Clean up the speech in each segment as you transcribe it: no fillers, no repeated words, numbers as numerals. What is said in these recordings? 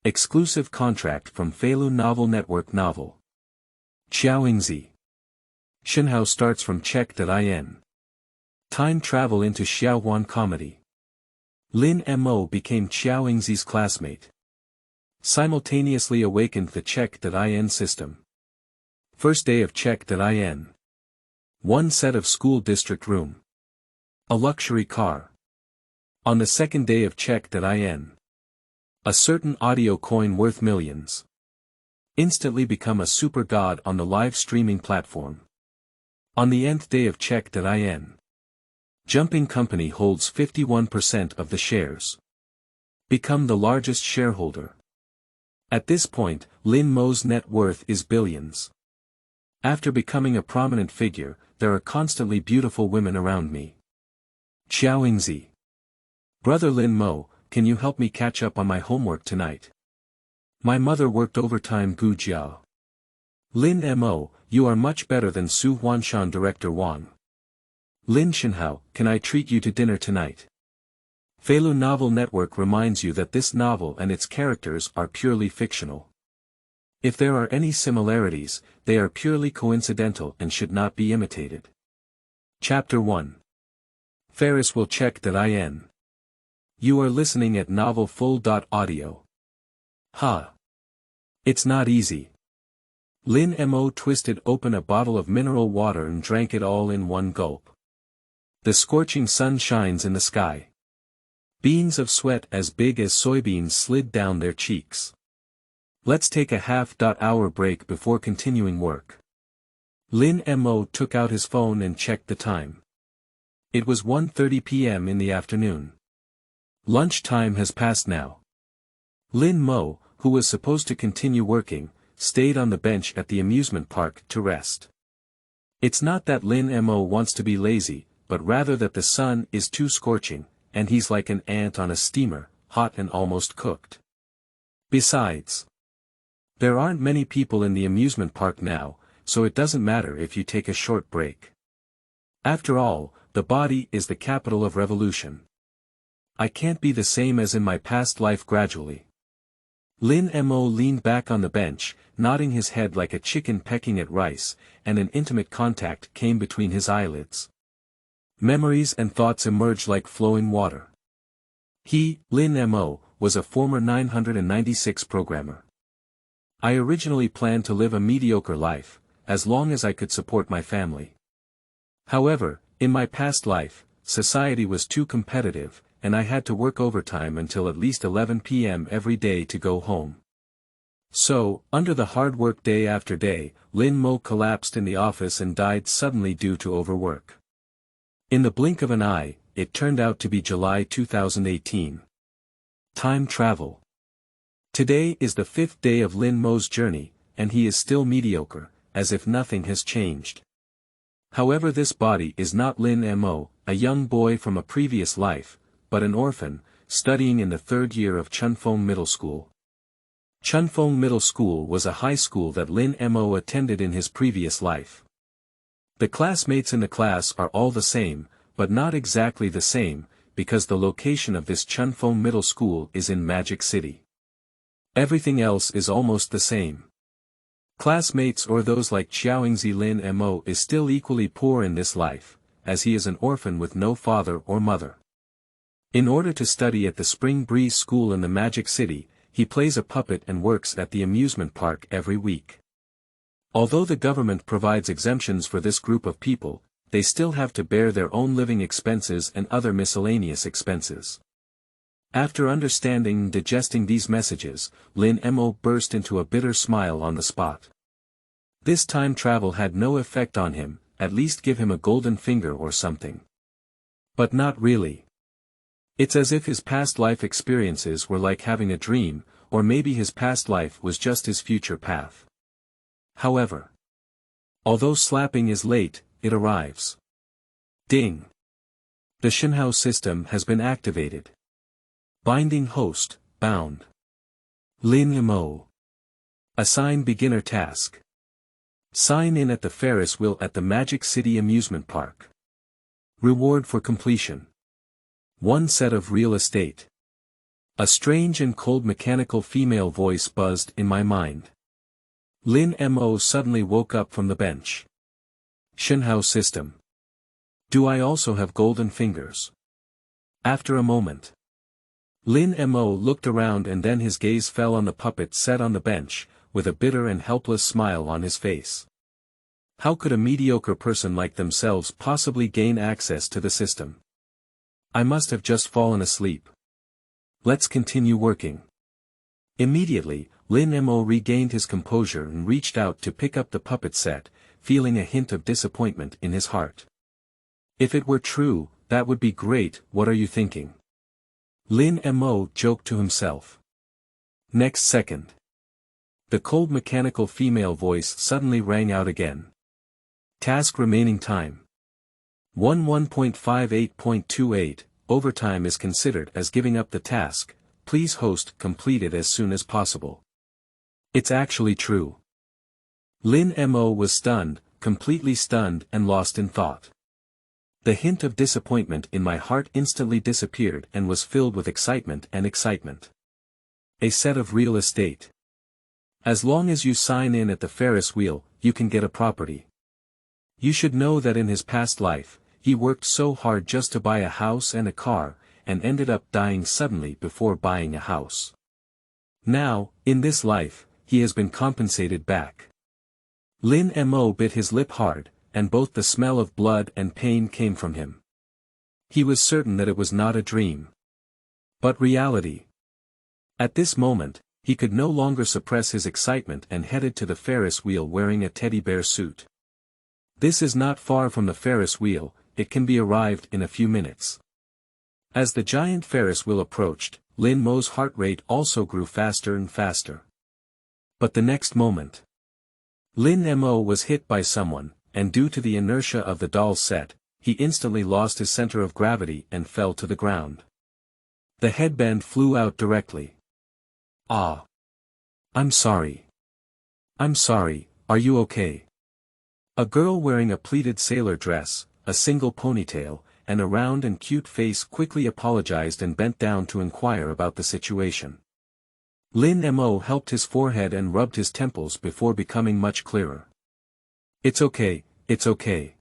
Exclusive contract from Feilu Novel Network Novel. Qiao Yingzi. Shenhao starts from check.In. Time travel into Xiaohuan comedy. Lin Mo became Qiao Yingzi's classmate. Simultaneously awakened the check.In system. First day of check.In. One set of school district room. A luxury car. On the second day of check.In. A certain audio coin worth millions. Instantly become a super god on the live streaming platform. On the nth day of check.In. Jumping company holds 51% of the shares. Become the largest shareholder. At this point, Lin Mo's net worth is billions. After becoming a prominent figure, there are constantly beautiful women around me. Qiao Yingzi. Brother Lin Mo, can you help me catch up on my homework tonight? My mother worked overtimeGu. Lin Mo, you are much better than Xu HuanshanDirector Wang. Lin Shenhao, can I treat you to dinner tonight? Feilu Novel Network reminds you that this novel and its characters are purely fictional. If there are any similarities, they are purely coincidental and should not be imitated. Chapter 1. Ferris will check.In. You are listening at novel full.audio. Ha! It's not easy. Lin Mo twisted open a bottle of mineral water and drank it all in one gulp. The scorching sun shines in the sky. Beads of sweat as big as soybeans slid down their cheeks. Let's take a half-hour break before continuing work. Lin Mo took out his phone and checked the time. It was 1:30 p.m. in the afternoon. Lunch time has passed now. Lin Mo, who was supposed to continue working, stayed on the bench at the amusement park to rest. It's not that Lin Mo wants to be lazy, but rather that the sun is too scorching, and he's like an ant on a steamer, hot and almost cooked. Besides, there aren't many people in the amusement park now, so it doesn't matter if you take a short break. After all, the body is the capital of revolution. I can't be the same as in my past life gradually. Lin Mo leaned back on the bench, nodding his head like a chicken pecking at rice, and an intimate contact came between his eyelids. Memories and thoughts emerged like flowing water. He, Lin Mo, was a former 996 programmer. I originally planned to live a mediocre life, as long as I could support my family. However, in my past life, society was too competitive, and I had to work overtime until at least 11 p.m. every day to go home. So, under the hard work day after day, Lin Mo collapsed in the office and died suddenly due to overwork. In the blink of an eye, it turned out to be July 2018. Time travel. Today is the 5th day of Lin Mo's journey, and he is still mediocre, as if nothing has changed. However, this body is not Lin Mo, a young boy from a previous life, but an orphan, studying in the 3rd year of Chunfeng Middle School. Chunfeng Middle School was a high school that Lin Mo attended in his previous life. The classmates in the class are all the same, but not exactly the same, because the location of this Chunfeng Middle School is in Magic City. Everything else is almost the same. Classmates or those like Qiao Yingzi. Lin Mo is still equally poor in this life, as he is an orphan with no father or mother. In order to study at the Spring Breeze School in the Magic City, he plays a puppet and works at the amusement park every week. Although the government provides exemptions for this group of people, they still have to bear their own living expenses and other miscellaneous expenses. After understanding and digesting these messages, Lin Mo burst into a bitter smile on the spot. This time travel had no effect on him, at least give him a golden finger or something. But not really. It's as if his past life experiences were like having a dream, or maybe his past life was just his future path. However, although slapping is late, it arrives. Ding! The Shenhao system has been activated. Binding host, bound. Lin Mo. Assign beginner task. Sign in at the Ferris wheel at the Magic City amusement park. Reward for completion. 1 set of real estate. A strange and cold mechanical female voice buzzed in my mind. Lin Mo suddenly woke up from the bench. Shenhao system. Do I also have golden fingers? After a moment, Lin Mo looked around and then his gaze fell on the puppet set on the bench, with a bitter and helpless smile on his face. How could a mediocre person like themselves possibly gain access to the system? I must have just fallen asleep. Let's continue working. Immediately, Lin Mo regained his composure and reached out to pick up the puppet set, feeling a hint of disappointment in his heart. If it were true, that would be great. What are you thinking? Lin Mo joked to himself. Next second, the cold mechanical female voice suddenly rang out again. Task remaining time. 11.58.28, overtime is considered as giving up the task, please host complete it as soon as possible. It's actually true. Lin Mo was stunned, completely stunned and lost in thought. The hint of disappointment in my heart instantly disappeared and was filled with excitement and excitement. A set of real estate. As long as you sign in at the Ferris wheel, you can get a property. You should know that in his past life, he worked so hard just to buy a house and a car, and ended up dying suddenly before buying a house. Now, in this life, he has been compensated back. Lin Mo bit his lip hard, and both the smell of blood and pain came from him. He was certain that it was not a dream, but reality. At this moment, he could no longer suppress his excitement and headed to the Ferris wheel wearing a teddy bear suit. This is not far from the Ferris wheel, it can be arrived in a few minutes. As the giant Ferris wheel approached, Lin Mo's heart rate also grew faster and faster. But the next moment, Lin Mo was hit by someone, and due to the inertia of the doll set, he instantly lost his center of gravity and fell to the ground. The headband flew out directly. Ah! I'm sorry. I'm sorry, are you okay? A girl wearing a pleated sailor dress, a single ponytail, and a round and cute face quickly apologized and bent down to inquire about the situation. Lin Mo helped his forehead and rubbed his temples before becoming much clearer. It's okay, it's okay.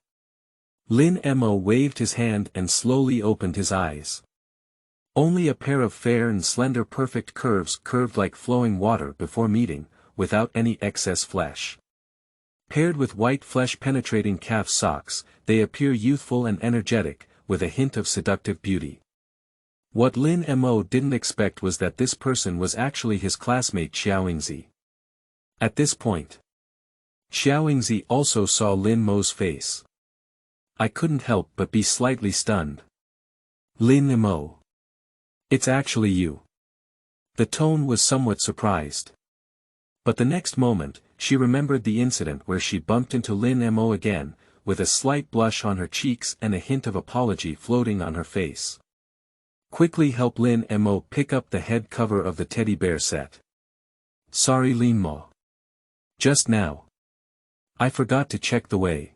Lin Mo waved his hand and slowly opened his eyes. Only a pair of fair and slender perfect curves curved like flowing water before meeting, without any excess flesh. Paired with white flesh-penetrating calf socks, they appear youthful and energetic, with a hint of seductive beauty. What Lin Mo didn't expect was that this person was actually his classmate Qiao Yingzi. At this point, Qiao Yingzi also saw Lin Mo's face. I couldn't help but be slightly stunned. Lin Mo. It's actually you. The tone was somewhat surprised. But the next moment, she remembered the incident where she bumped into Lin Mo again, with a slight blush on her cheeks and a hint of apology floating on her face. Quickly help Lin Mo pick up the head cover of the teddy bear set. Sorry Lin Mo. Just now. I forgot to check the way.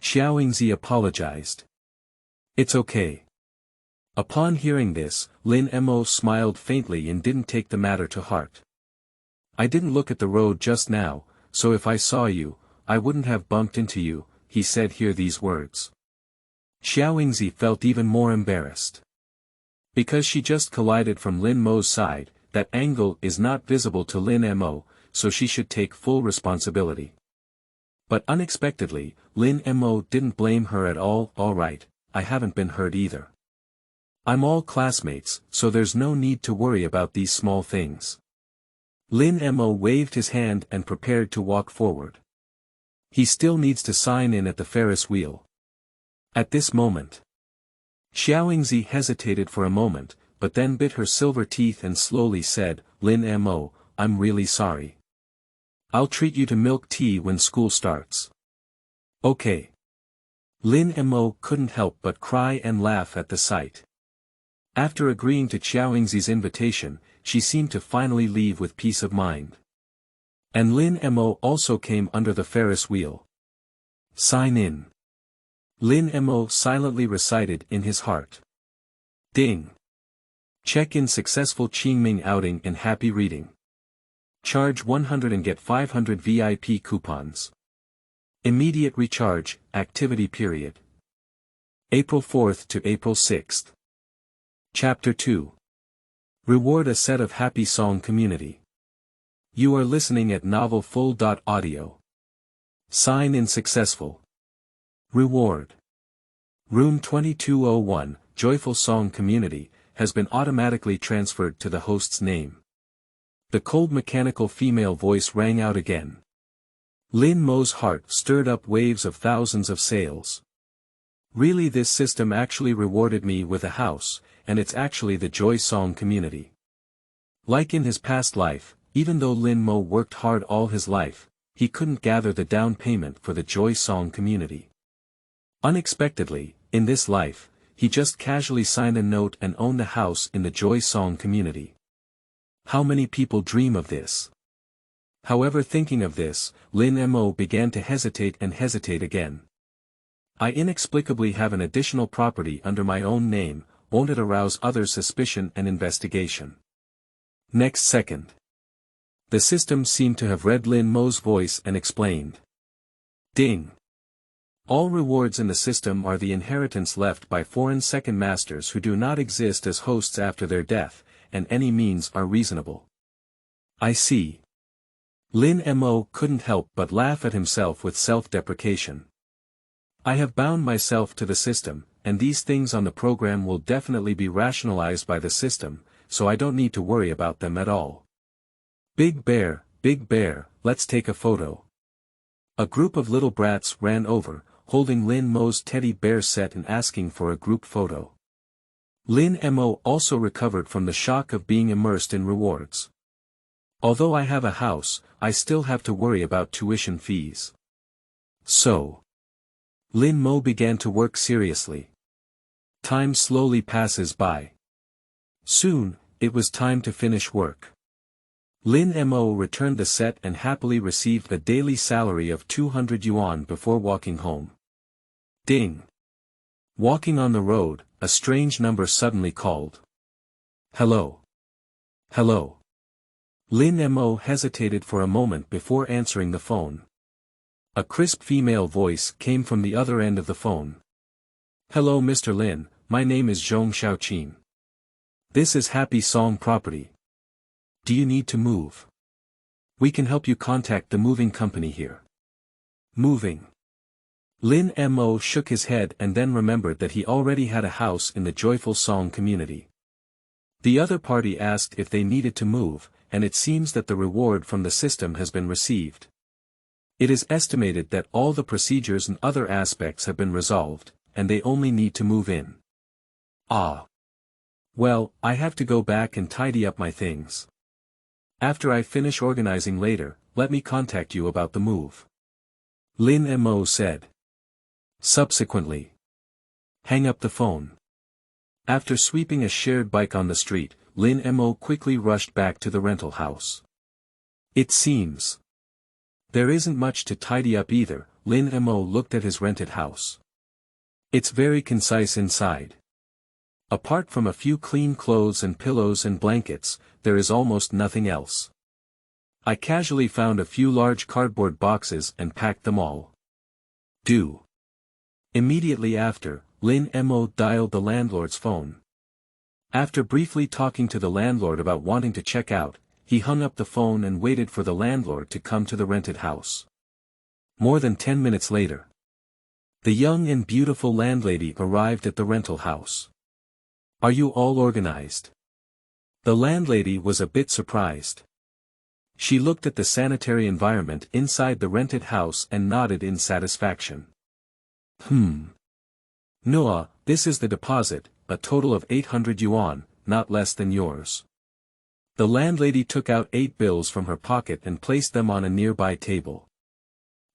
Qiao Yingzi apologized. It's okay. Upon hearing this, Lin Mo smiled faintly and didn't take the matter to heart. I didn't look at the road just now, so if I saw you, I wouldn't have bumped into you, he said. Hear these words. Qiao Yingzi felt even more embarrassed. Because she just collided from Lin Mo's side, that angle is not visible to Lin Mo, so she should take full responsibility. But unexpectedly, Lin Mo didn't blame her at all. Alright, I haven't been hurt either. I'm all classmates, so there's no need to worry about these small things. Lin Mo waved his hand and prepared to walk forward. He still needs to sign in at the Ferris wheel. At this moment, Qiao Yingzi hesitated for a moment, but then bit her silver teeth and slowly said, Lin Mo, I'm really sorry. I'll treat you to milk tea when school starts. Okay. Lin Mo couldn't help but cry and laugh at the sight. After agreeing to Qiao Yingzi's invitation, she seemed to finally leave with peace of mind. And Lin Mo also came under the Ferris wheel. Sign in. Lin Mo silently recited in his heart. Ding. Check in successful Qingming outing and happy reading. Charge 100 and get 500 VIP coupons. Immediate recharge, activity period. April 4th to April 6th. Chapter 2. Reward a set of happy song community. You are listening at novel full.audio. Sign in successful. Reward. Room 2201, Joyful Song Community, has been automatically transferred to the host's name. The cold mechanical female voice rang out again. Lin Mo's heart stirred up waves of thousands of sales. Really, this system actually rewarded me with a house, and it's actually the Joy Song community. Like in his past life, even though Lin Mo worked hard all his life, he couldn't gather the down payment for the Joy Song community. Unexpectedly, in this life, he just casually signed a note and owned a house in the Joy Song community. How many people dream of this? However, thinking of this, Lin Mo began to hesitate and hesitate again. I inexplicably have an additional property under my own name, won't it arouse others' suspicion and investigation? Next second. The system seemed to have read Lin Mo's voice and explained. Ding. All rewards in the system are the inheritance left by foreign second masters who do not exist as hosts after their death, and any means are reasonable. I see. Lin Mo couldn't help but laugh at himself with self-deprecation. I have bound myself to the system, and these things on the program will definitely be rationalized by the system, so I don't need to worry about them at all. Big Bear, let's take a photo. A group of little brats ran over, holding Lin Mo's teddy bear set and asking for a group photo. Lin Mo also recovered from the shock of being immersed in rewards. Although I have a house, I still have to worry about tuition fees. So. Lin Mo began to work seriously. Time slowly passes by. Soon, it was time to finish work. Lin Mo returned the set and happily received a daily salary of 200 yuan before walking home. Ding. Walking on the road, a strange number suddenly called. Hello. Hello. Lin Mo hesitated for a moment before answering the phone. A crisp female voice came from the other end of the phone. Hello Mr. Lin, my name is Zhong Xiaoqin. This is Happy Song Property. Do you need to move? We can help you contact the moving company here. Moving. Lin Mo shook his head and then remembered that he already had a house in the Joyful Song community. The other party asked if they needed to move, and it seems that the reward from the system has been received. It is estimated that all the procedures and other aspects have been resolved, and they only need to move in. Ah. Well, I have to go back and tidy up my things. After I finish organizing later, let me contact you about the move. Lin Mo said. Subsequently. Hang up the phone. After sweeping a shared bike on the street, Lin Mo quickly rushed back to the rental house. It seems. There isn't much to tidy up either. Lin Mo looked at his rented house. It's very concise inside. Apart from a few clean clothes and pillows and blankets, there is almost nothing else. I casually found a few large cardboard boxes and packed them all. Immediately after, Lin Mo dialed the landlord's phone. After briefly talking to the landlord about wanting to check out, he hung up the phone and waited for the landlord to come to the rented house. More than 10 minutes later. The young and beautiful landlady arrived at the rental house. Are you all organized? The landlady was a bit surprised. She looked at the sanitary environment inside the rented house and nodded in satisfaction. Noah, this is the deposit, a total of 800 yuan, not less than yours. The landlady took out 8 bills from her pocket and placed them on a nearby table.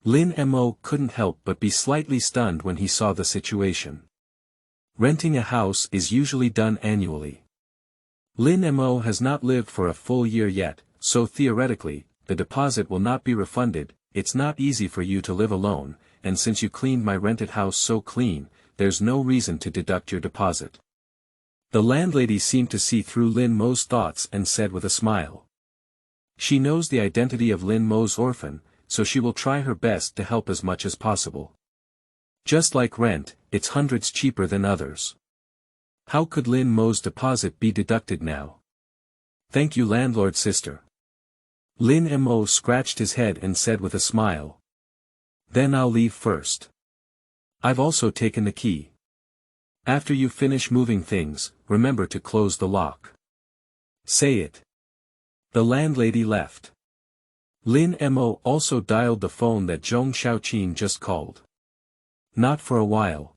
Lin Mo couldn't help but be slightly stunned when he saw the situation. Renting a house is usually done annually. Lin Mo has not lived for a full year yet, so theoretically, the deposit will not be refunded. It's not easy for you to live alone, and since you cleaned my rented house so clean, there's no reason to deduct your deposit. The landlady seemed to see through Lin Mo's thoughts and said with a smile. She knows the identity of Lin Mo's orphan, so she will try her best to help as much as possible. Just like rent, it's hundreds cheaper than others. How could Lin Mo's deposit be deducted now? Thank you, landlord sister. Lin Mo scratched his head and said with a smile. Then I'll leave first. I've also taken the key. After you finish moving things, remember to close the lock. Say it. The landlady left. Lin Mo also dialed the phone that Zhong Xiaoqin just called. Not for a while.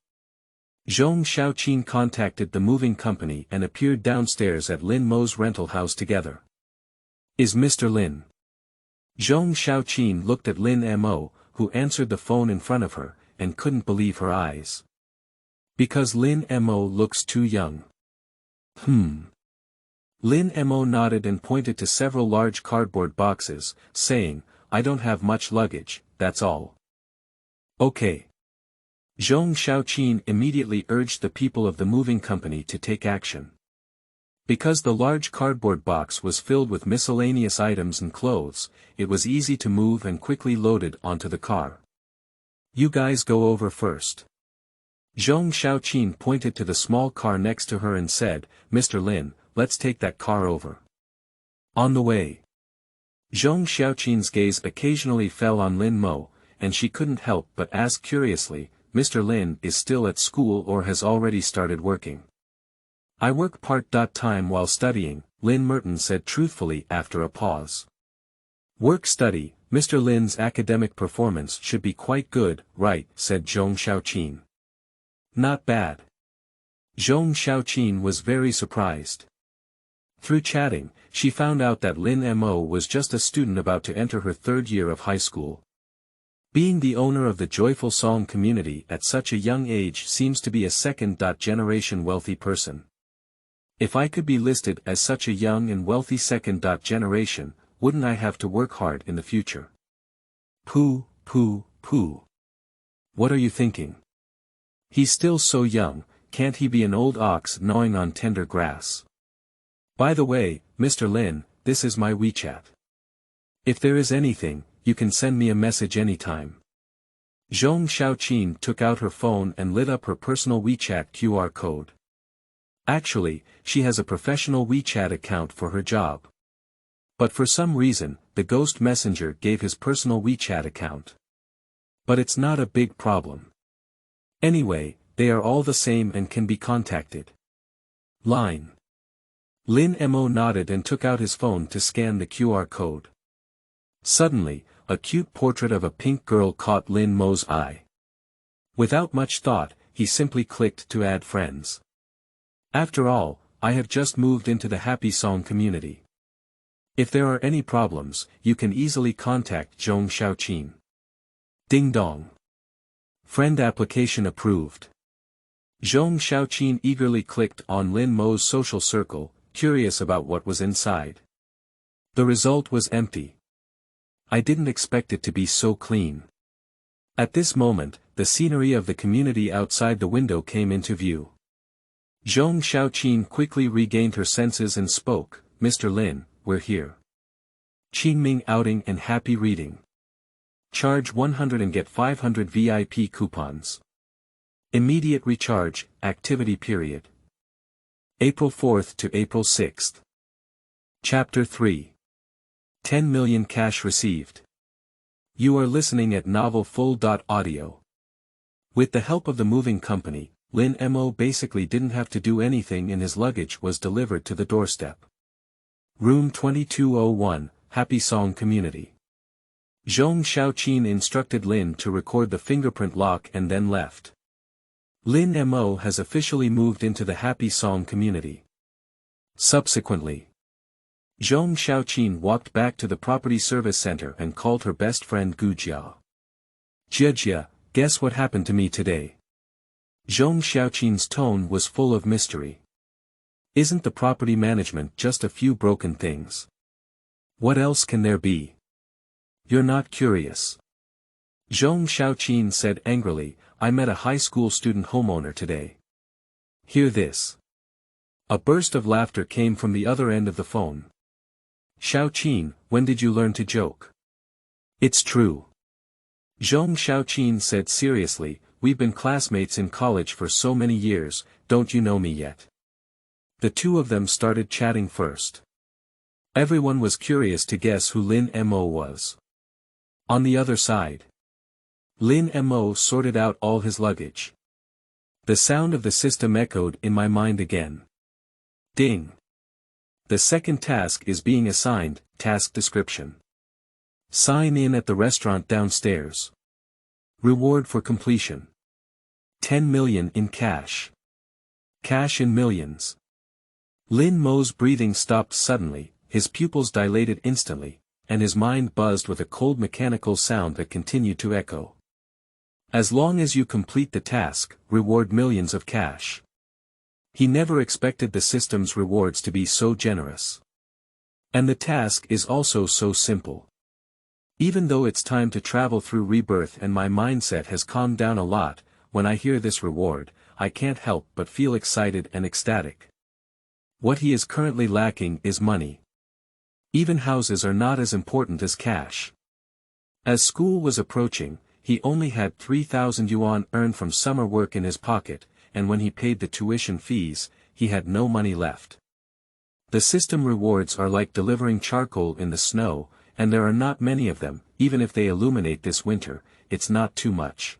Zhong Xiaoqin contacted the moving company and appeared downstairs at Lin Mo's rental house together. Is Mr. Lin? Zhong Xiaoqin looked at Lin Mo, who answered the phone in front of her, and couldn't believe her eyes. Because Lin Mo looks too young. Lin Mo nodded and pointed to several large cardboard boxes, saying, I don't have much luggage, that's all. Okay. Zhong Xiaoqin immediately urged the people of the moving company to take action. Because the large cardboard box was filled with miscellaneous items and clothes, it was easy to move and quickly loaded onto the car. You guys go over first. Zhong Xiaoqin pointed to the small car next to her and said, Mr. Lin, let's take that car over. On the way. Zhong Xiaoqin's gaze occasionally fell on Lin Mo, and she couldn't help but ask curiously, Mr. Lin is still at school or has already started working? I work part-time while studying, Lin Merton said truthfully after a pause. Work-study, Mr. Lin's academic performance should be quite good, right, said Zhong Xiaoqin. Not bad. Zhong Xiaoqin was very surprised. Through chatting, she found out that Lin Mo was just a student about to enter her third year of high school. Being the owner of the joyful song community at such a young age seems to be a second-generation wealthy person. If I could be listed as such a young and wealthy second-generation, wouldn't I have to work hard in the future? Pooh. What are you thinking? He's still so young, can't he be an old ox gnawing on tender grass? By the way, Mr. Lin, this is my WeChat. If there is anything, you can send me a message anytime. Zhong Xiaoqin took out her phone and lit up her personal WeChat QR code. Actually, she has a professional WeChat account for her job. But for some reason, the ghost messenger gave his personal WeChat account. But it's not a big problem. Anyway, they are all the same and can be contacted. Line. Lin Mo nodded and took out his phone to scan the QR code. Suddenly, a cute portrait of a pink girl caught Lin Mo's eye. Without much thought, he simply clicked to add friends. After all, I have just moved into the Happy Song community. If there are any problems, you can easily contact Zhong Xiaoqin. Ding dong. Friend application approved. Zhong Xiaoqin eagerly clicked on Lin Mo's social circle, curious about what was inside. The result was empty. I didn't expect it to be so clean. At this moment, the scenery of the community outside the window came into view. Zhong Xiaoqin quickly regained her senses and spoke, Mr. Lin, we're here. Qingming outing and happy reading. Charge 100 and get 500 VIP coupons. Immediate recharge, activity period. April 4th to April 6th. Chapter 3. 10 million cash received. You are listening at novelfull.audio. With the help of the moving company, Lin Mo basically didn't have to do anything and his luggage was delivered to the doorstep. Room 2201, Happy Song Community. Zhong Xiaoqin instructed Lin to record the fingerprint lock and then left. Lin Mo has officially moved into the Happy Song community. Subsequently, Zhong Xiaoqin walked back to the property service center and called her best friend Gu Jia. Jia, guess what happened to me today? Zhong Xiaoqin's tone was full of mystery. Isn't the property management just a few broken things? What else can there be? You're not curious. Zhong Xiaoqin said angrily, I met a high school student homeowner today. Hear this. A burst of laughter came from the other end of the phone. Xiaoqin, when did you learn to joke? It's true. Zhong Xiaoqin said seriously, we've been classmates in college for so many years, don't you know me yet? The two of them started chatting first. Everyone was curious to guess who Lin Mo was. On the other side, Lin Mo sorted out all his luggage. The sound of the system echoed in my mind again. Ding. The second task is being assigned, task description. Sign in at the restaurant downstairs. Reward for completion. 10 million in cash. Cash in millions. Lin Mo's breathing stopped suddenly, his pupils dilated instantly, and his mind buzzed with a cold mechanical sound that continued to echo. As long as you complete the task, reward millions of cash. He never expected the system's rewards to be so generous. And the task is also so simple. Even though it's time to travel through rebirth and my mindset has calmed down a lot, when I hear this reward, I can't help but feel excited and ecstatic. What he is currently lacking is money. Even houses are not as important as cash. As school was approaching, he only had 3,000 yuan earned from summer work in his pocket, and when he paid the tuition fees, he had no money left. The system rewards are like delivering charcoal in the snow, and there are not many of them, even if they illuminate this winter, it's not too much.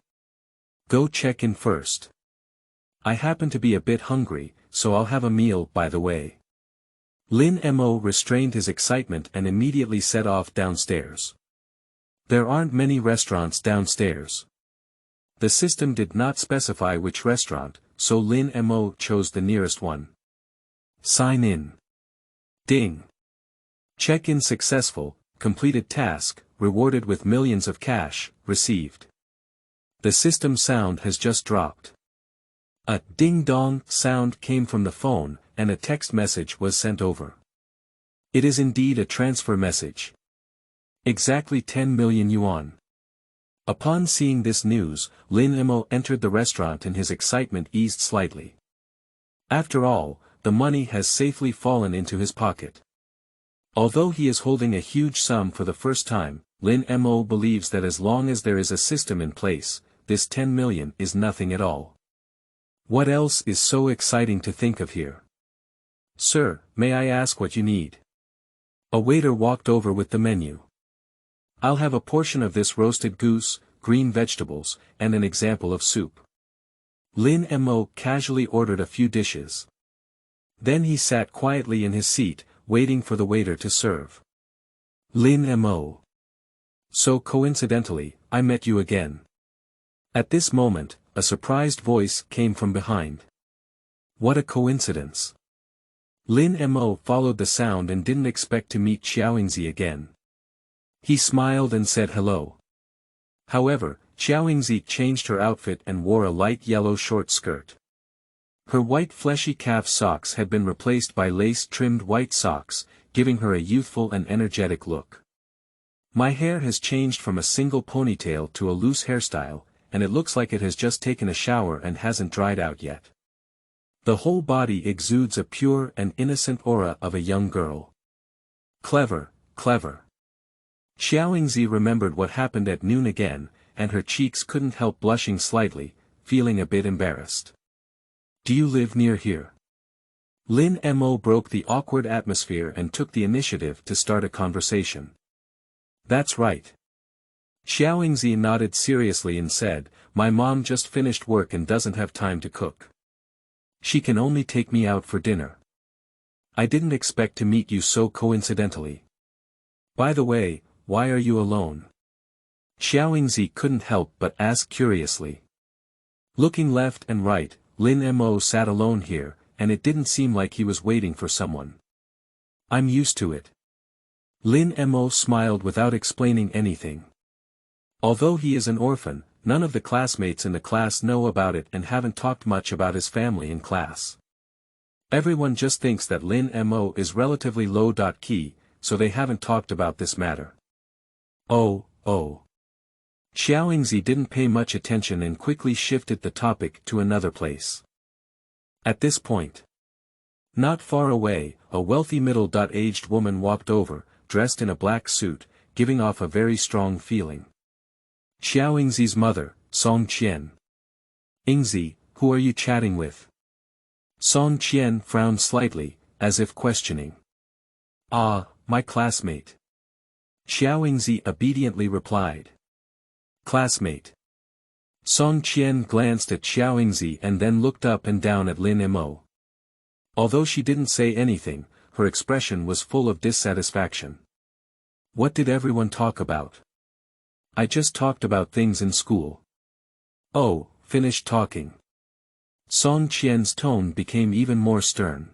Go check in first. I happen to be a bit hungry, so I'll have a meal by the way. Lin Mo restrained his excitement and immediately set off downstairs. There aren't many restaurants downstairs. The system did not specify which restaurant, so Lin Mo chose the nearest one. Sign in. Ding. Check-in successful, completed task, rewarded with millions of cash, received. The system sound has just dropped. A ding-dong sound came from the phone, and a text message was sent over. It is indeed a transfer message. Exactly 10 million yuan. Upon seeing this news, Lin Mo entered the restaurant and his excitement eased slightly. After all, the money has safely fallen into his pocket. Although he is holding a huge sum for the first time, Lin Mo believes that as long as there is a system in place, this 10 million is nothing at all. What else is so exciting to think of here? Sir, may I ask what you need? A waiter walked over with the menu. I'll have a portion of this roasted goose, green vegetables, and an example of soup. Lin Mo casually ordered a few dishes. Then he sat quietly in his seat, waiting for the waiter to serve. Lin Mo. So coincidentally, I met you again. At this moment, a surprised voice came from behind. What a coincidence. Lin Mo followed the sound and didn't expect to meet Qiao Yingzi again. He smiled and said hello. However, Qiao Yingzi changed her outfit and wore a light yellow short skirt. Her white fleshy calf socks had been replaced by lace-trimmed white socks, giving her a youthful and energetic look. My hair has changed from a single ponytail to a loose hairstyle, and it looks like it has just taken a shower and hasn't dried out yet. The whole body exudes a pure and innocent aura of a young girl. Clever, clever. Qiao Yingzi remembered what happened at noon again, and her cheeks couldn't help blushing slightly, feeling a bit embarrassed. Do you live near here? Lin Mo broke the awkward atmosphere and took the initiative to start a conversation. That's right. Qiao Yingzi nodded seriously and said, my mom just finished work and doesn't have time to cook. She can only take me out for dinner. I didn't expect to meet you so coincidentally. By the way, why are you alone? Qiao Yingzi couldn't help but ask curiously. Looking left and right, Lin Mo sat alone here, and it didn't seem like he was waiting for someone. I'm used to it. Lin Mo smiled without explaining anything. Although he is an orphan, none of the classmates in the class know about it and haven't talked much about his family in class. Everyone just thinks that Lin Mo is relatively low-key, so they haven't talked about this matter. Oh. Qiao Yingzi didn't pay much attention and quickly shifted the topic to another place. At this point, Not far away, a wealthy middle-aged woman walked over, dressed in a black suit, giving off a very strong feeling. Qiao Yingzi's mother, Song Qian. Yingzi, who are you chatting with? Song Qian frowned slightly, as if questioning. Ah, my classmate. Qiao Yingzi obediently replied. Classmate. Song Qian glanced at Qiao Yingzi and then looked up and down at Lin Mo. Although she didn't say anything, her expression was full of dissatisfaction. What did everyone talk about? I just talked about things in school. Oh, finished talking. Song Qian's tone became even more stern.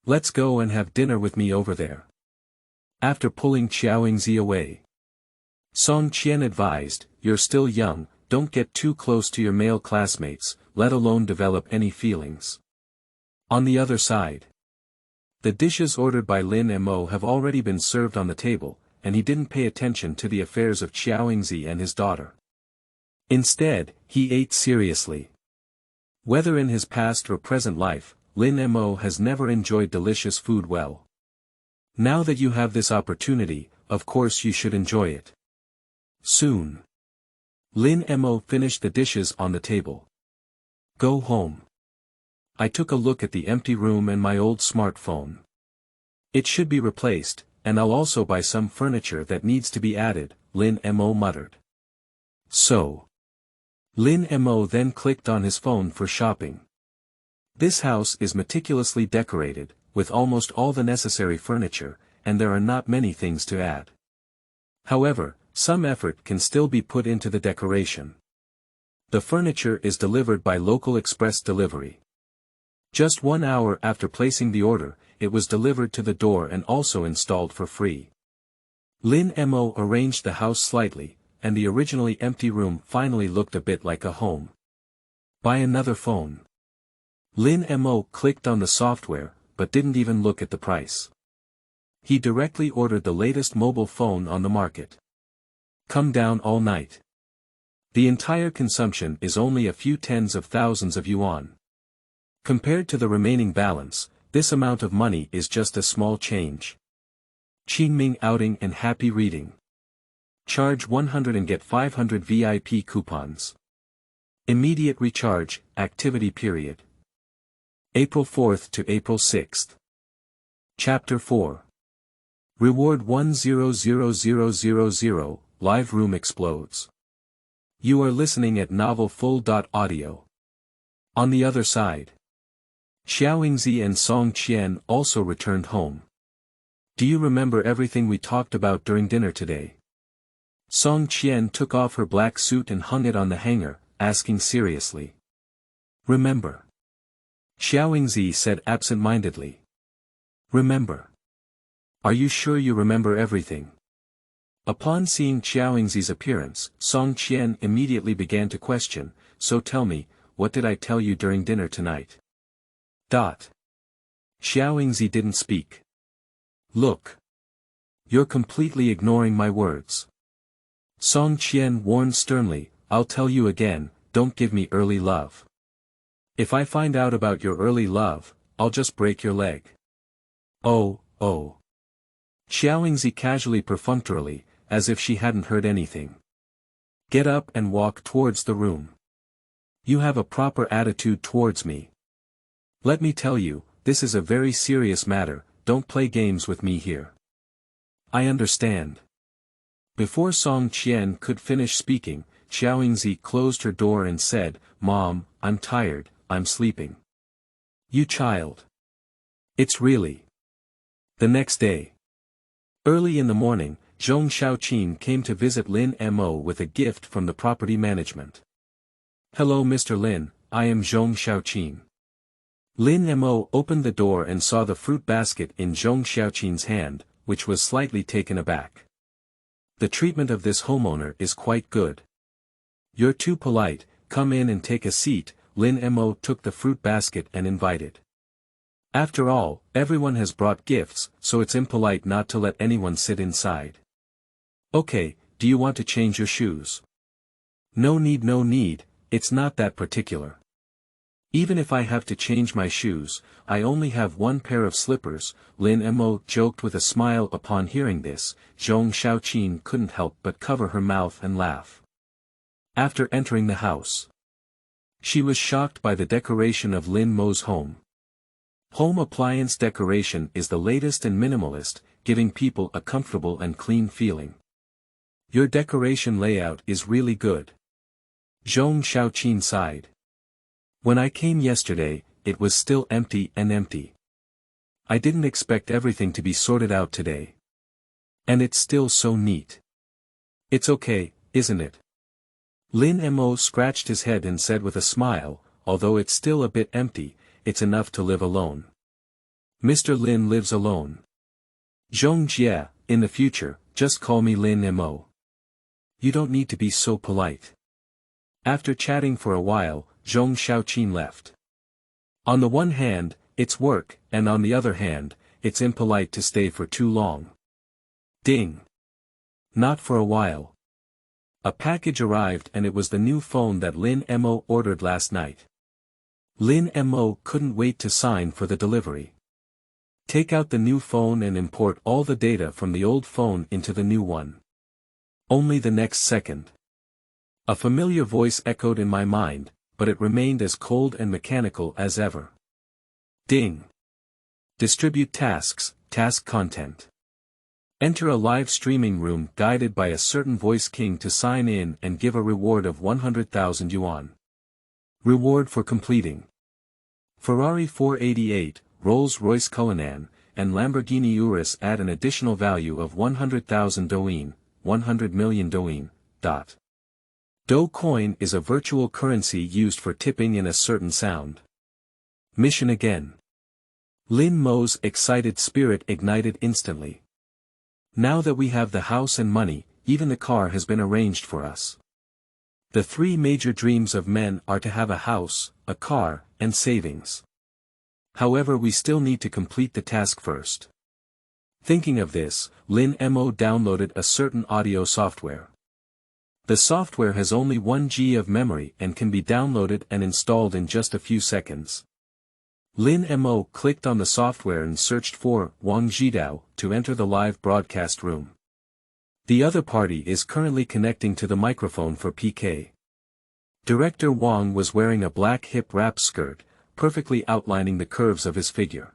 Let's go and have dinner with me over there. After pulling Qiao Yingzi away, Song Qian advised, you're still young, don't get too close to your male classmates, let alone develop any feelings. On the other side, the dishes ordered by Lin Mo have already been served on the table, and he didn't pay attention to the affairs of Qiao Yingzi and his daughter. Instead, he ate seriously. Whether in his past or present life, Lin Mo has never enjoyed delicious food well. Now that you have this opportunity, of course you should enjoy it. Soon. Lin Mo finished the dishes on the table. Go home. I took a look at the empty room and my old smartphone. It should be replaced, and I'll also buy some furniture that needs to be added, Lin Mo muttered. So. Lin Mo then clicked on his phone for shopping. This house is meticulously decorated, with almost all the necessary furniture, and there are not many things to add. However, some effort can still be put into the decoration. The furniture is delivered by local express delivery. Just 1 hour after placing the order, it was delivered to the door and also installed for free. Lin Mo arranged the house slightly, and the originally empty room finally looked a bit like a home. Buy another phone. Lin Mo clicked on the software, but didn't even look at the price. He directly ordered the latest mobile phone on the market. Come down all night. The entire consumption is only a few tens of thousands of yuan. Compared to the remaining balance, this amount of money is just a small change. Qingming outing and happy reading. Charge 100 and get 500 VIP coupons. Immediate recharge, activity period. April 4th to April 6th. Chapter 4. Reward 100000, live room explodes. You are listening at novelfull.audio. On the other side, Qiao Yingzi and Song Qian also returned home. Do you remember everything we talked about during dinner today? Song Qian took off her black suit and hung it on the hanger, asking seriously. Remember. Qiao Yingzi said absent-mindedly. Remember. Are you sure you remember everything? Upon seeing Qiao Yingzi's appearance, Song Qian immediately began to question, so tell me, what did I tell you during dinner tonight? Qiao Yingzi didn't speak. Look. You're completely ignoring my words. Song Qian warned sternly, I'll tell you again, don't give me early love. If I find out about your early love, I'll just break your leg. Oh. Qiao Yingzi casually perfunctorily, as if she hadn't heard anything. Get up and walk towards the room. You have a proper attitude towards me. Let me tell you, this is a very serious matter, don't play games with me here. I understand. Before Song Qian could finish speaking, Qiao Yingzi closed her door and said, Mom, I'm tired, I'm sleeping. You child. It's really. The next day. Early in the morning, Zhong Xiaoqin came to visit Lin Mo with a gift from the property management. Hello Mr. Lin, I am Zhong Xiaoqin. Lin Mo opened the door and saw the fruit basket in Zhong Xiaoqin's hand, which was slightly taken aback. The treatment of this homeowner is quite good. You're too polite, come in and take a seat, Lin Mo took the fruit basket and invited. After all, everyone has brought gifts, so it's impolite not to let anyone sit inside. Okay, do you want to change your shoes? No need, it's not that particular. Even if I have to change my shoes, I only have one pair of slippers, Lin Mo joked with a smile. Upon hearing this, Zhong Xiaoqin couldn't help but cover her mouth and laugh. After entering the house, she was shocked by the decoration of Lin Mo's home. Home appliance decoration is the latest and minimalist, giving people a comfortable and clean feeling. Your decoration layout is really good. Zhong Xiaoqin sighed. When I came yesterday, it was still empty and empty. I didn't expect everything to be sorted out today. And it's still so neat. It's okay, isn't it? Lin Mo scratched his head and said with a smile, although it's still a bit empty, it's enough to live alone. Mr. Lin lives alone. Zhong Jie, in the future, just call me Lin Mo. You don't need to be so polite. After chatting for a while, Zhong Xiaoqin left. On the one hand, it's work, and on the other hand, it's impolite to stay for too long. Ding. Not for a while. A package arrived and it was the new phone that Lin Mo ordered last night. Lin Mo couldn't wait to sign for the delivery. Take out the new phone and import all the data from the old phone into the new one. Only the next second. A familiar voice echoed in my mind, but it remained as cold and mechanical as ever. Ding. Distribute tasks, task content. Enter a live streaming room guided by a certain voice king to sign in and give a reward of 100,000 yuan. Reward for completing. Ferrari 488, Rolls-Royce Cullinan, and Lamborghini Urus add an additional value of 100,000 douyin, 100 million douyin. Do coin is a virtual currency used for tipping in a certain sound. Mission again. Lin Mo's excited spirit ignited instantly. Now that we have the house and money, even the car has been arranged for us. The three major dreams of men are to have a house, a car, and savings. However, we still need to complete the task first. Thinking of this, Lin Mo downloaded a certain audio software. The software has only 1 GB of memory and can be downloaded and installed in just a few seconds. Lin Mo clicked on the software and searched for Wang Zhidao to enter the live broadcast room. The other party is currently connecting to the microphone for PK. Director Wang was wearing a black hip wrap skirt, perfectly outlining the curves of his figure.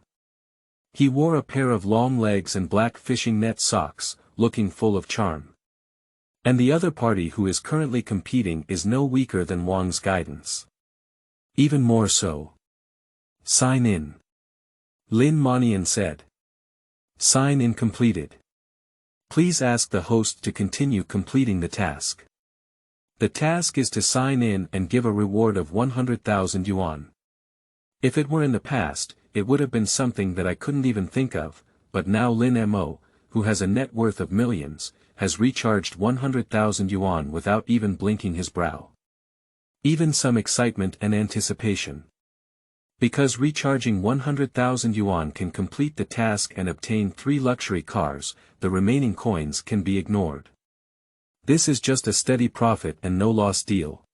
He wore a pair of long legs and black fishing net socks, looking full of charm. And the other party who is currently competing is no weaker than Wang's guidance. Even more so. Sign in. Lin Monian said. Sign in completed. Please ask the host to continue completing the task. The task is to sign in and give a reward of 100,000 yuan. If it were in the past, it would have been something that I couldn't even think of, but now Lin Mo, who has a net worth of millions, has recharged 100,000 yuan without even blinking his brow. Even some excitement and anticipation. Because recharging 100,000 yuan can complete the task and obtain 3 luxury cars, the remaining coins can be ignored. This is just a steady profit and no loss deal.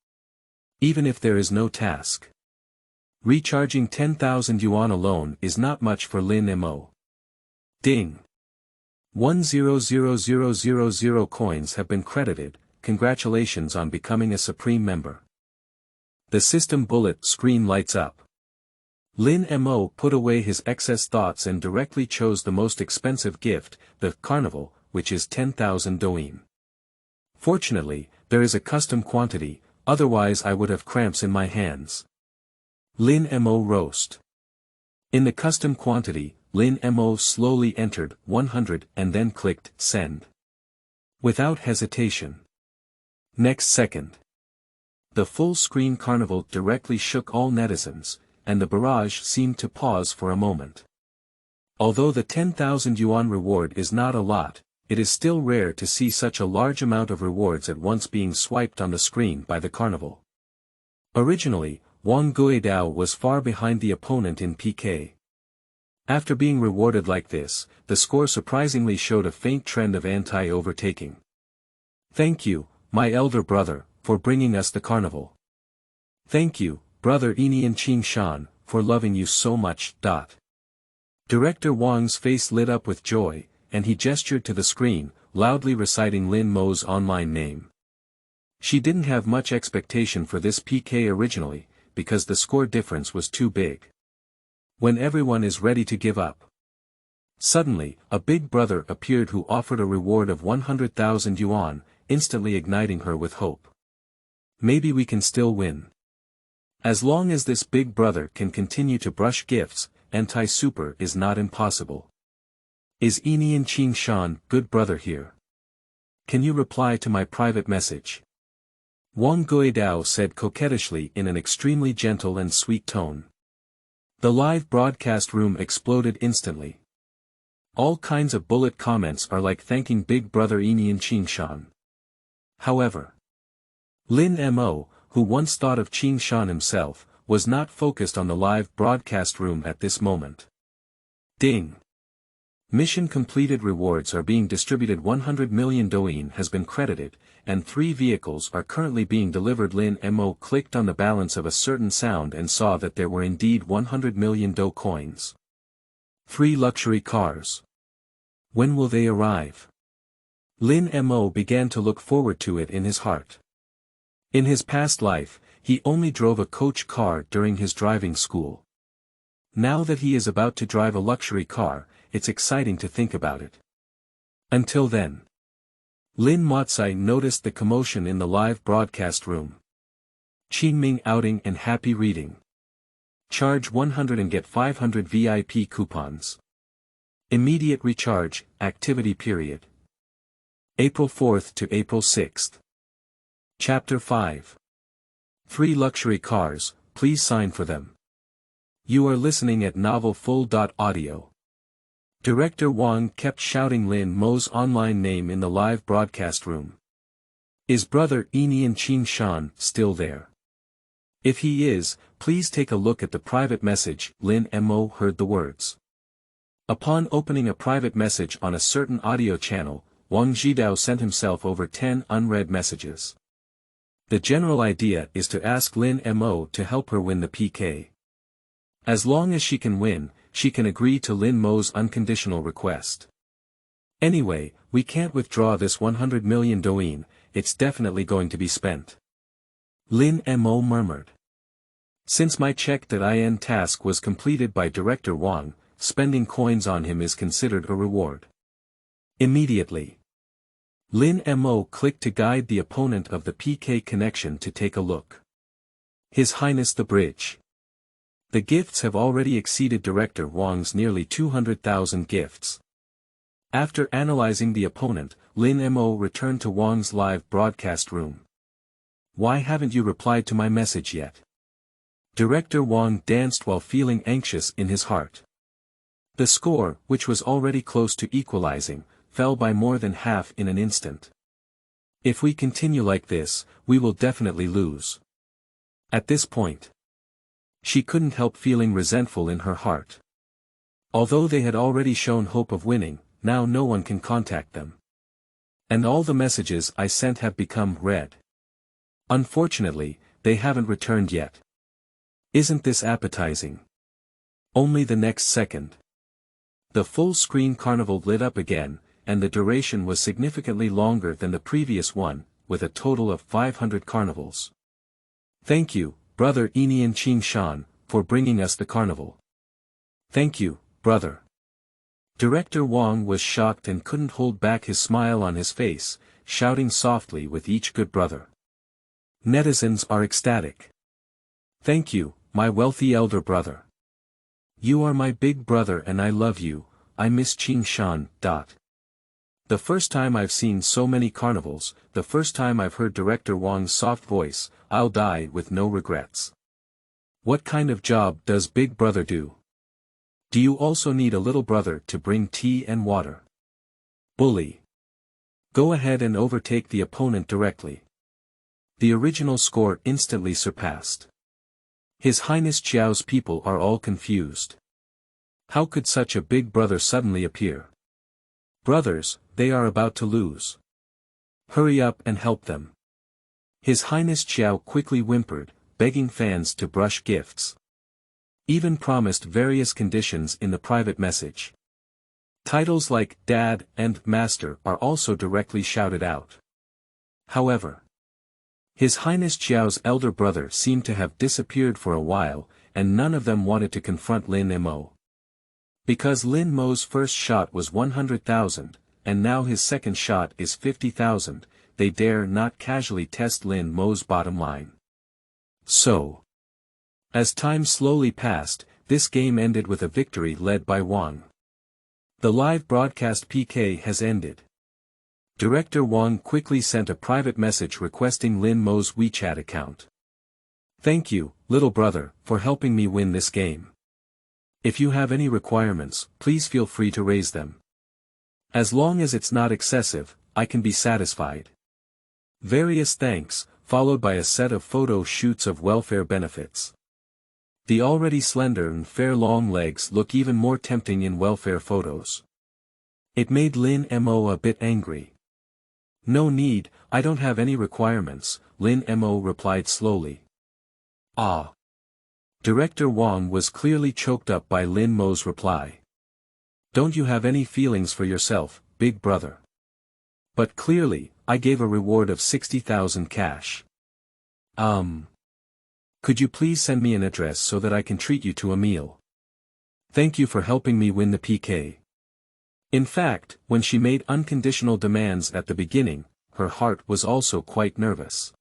Even if there is no task. Recharging 10,000 yuan alone is not much for Lin Mo. Ding. 100,000 coins have been credited, congratulations on becoming a supreme member. The system bullet screen lights up. Lin Mo put away his excess thoughts and directly chose the most expensive gift, the carnival, which is 10,000 douyin. Fortunately, there is a custom quantity, otherwise I would have cramps in my hands. Lin Mo roast. In the custom quantity, Lin Mo slowly entered 100 and then clicked send. Without hesitation. Next second. The full-screen carnival directly shook all netizens, and the barrage seemed to pause for a moment. Although the 10,000 yuan reward is not a lot, it is still rare to see such a large amount of rewards at once being swiped on the screen by the carnival. Originally, Wang Guidao was far behind the opponent in PK. After being rewarded like this, the score surprisingly showed a faint trend of anti-overtaking. Thank you, my elder brother, for bringing us the carnival. Thank you, brother Enian Qingshan, for loving you so much. Director Wang's face lit up with joy, and he gestured to the screen, loudly reciting Lin Mo's online name. She didn't have much expectation for this PK originally, because the score difference was too big. When everyone is ready to give up. Suddenly, a big brother appeared who offered a reward of 100,000 yuan, instantly igniting her with hope. Maybe we can still win. As long as this big brother can continue to brush gifts, anti-super is not impossible. Is Enian Qingshan, good brother here? Can you reply to my private message? Wang Guidao said coquettishly in an extremely gentle and sweet tone. The live broadcast room exploded instantly. All kinds of bullet comments are like thanking big brother Enian Qingshan. However, Lin Mo, who once thought of Qingshan himself, was not focused on the live broadcast room at this moment. Ding! Mission completed rewards are being distributed. 100 million Douyin has been credited, and 3 vehicles are currently being delivered. Lin Mo clicked on the balance of a certain sound and saw that there were indeed 100 million Dou coins. 3 luxury cars. When will they arrive? Lin Mo began to look forward to it in his heart. In his past life, he only drove a coach car during his driving school. Now that he is about to drive a luxury car, it's exciting to think about it. Until then. Lin Motsai noticed the commotion in the live broadcast room. Qingming outing and happy reading. Charge 100 and get 500 VIP coupons. Immediate recharge, activity period. April 4th to April 6th. Chapter 5. 3 luxury cars, please sign for them. You are listening at novelfull.audio. Director Wang kept shouting Lin Mo's online name in the live broadcast room. Is brother Enian Qingshan still there? If he is, please take a look at the private message. Lin Mo heard the words. Upon opening a private message on a certain audio channel, Wang Zhidao sent himself over 10 unread messages. The general idea is to ask Lin Mo to help her win the PK. As long as she can win, she can agree to Lin Mo's unconditional request. Anyway, we can't withdraw this 100 million Douyin, it's definitely going to be spent. Lin Mo murmured. Since my check.In task was completed by Director Wang, spending coins on him is considered a reward. Immediately. Lin Mo clicked to guide the opponent of the PK connection to take a look. His Highness the Bridge. The gifts have already exceeded Director Wang's nearly 200,000 gifts. After analyzing the opponent, Lin Mo returned to Wang's live broadcast room. Why haven't you replied to my message yet? Director Wang danced while feeling anxious in his heart. The score, which was already close to equalizing, fell by more than half in an instant. If we continue like this, we will definitely lose. At this point, she couldn't help feeling resentful in her heart. Although they had already shown hope of winning, now no one can contact them. And all the messages I sent have become read. Unfortunately, they haven't returned yet. Isn't this appetizing? Only the next second. The full-screen carnival lit up again, and the duration was significantly longer than the previous one, with a total of 500 carnivals. Thank you, brother Enian Qingshan, for bringing us the carnival. Thank you, brother. Director Wang was shocked and couldn't hold back his smile on his face, shouting softly with each good brother. Netizens are ecstatic. Thank you, my wealthy elder brother. You are my big brother and I love you, I miss Qingshan. The first time I've seen so many carnivals, the first time I've heard Director Wang's soft voice, I'll die with no regrets. What kind of job does Big Brother do? Do you also need a little brother to bring tea and water? Bully. Go ahead and overtake the opponent directly. The original score instantly surpassed. His Highness Qiao's people are all confused. How could such a big brother suddenly appear? Brothers, they are about to lose. Hurry up and help them. His Highness Qiao quickly whimpered, begging fans to brush gifts. Even promised various conditions in the private message. Titles like Dad and Master are also directly shouted out. However, His Highness Qiao's elder brother seemed to have disappeared for a while, and none of them wanted to confront Lin Mo. Because Lin Mo's first shot was 100,000, and now his second shot is 50,000, they dare not casually test Lin Mo's bottom line. So, as time slowly passed, this game ended with a victory led by Wang. The live broadcast PK has ended. Director Wang quickly sent a private message requesting Lin Mo's WeChat account. Thank you, little brother, for helping me win this game. If you have any requirements, please feel free to raise them. As long as it's not excessive, I can be satisfied. Various thanks, followed by a set of photo shoots of welfare benefits. The already slender and fair long legs look even more tempting in welfare photos. It made Lin Mo a bit angry. No need, I don't have any requirements, Lin Mo replied slowly. Ah. Director Wang was clearly choked up by Lin Mo's reply. Don't you have any feelings for yourself, big brother? But clearly, I gave a reward of 60,000 cash. Could you please send me an address so that I can treat you to a meal? Thank you for helping me win the PK. In fact, when she made unconditional demands at the beginning, her heart was also quite nervous.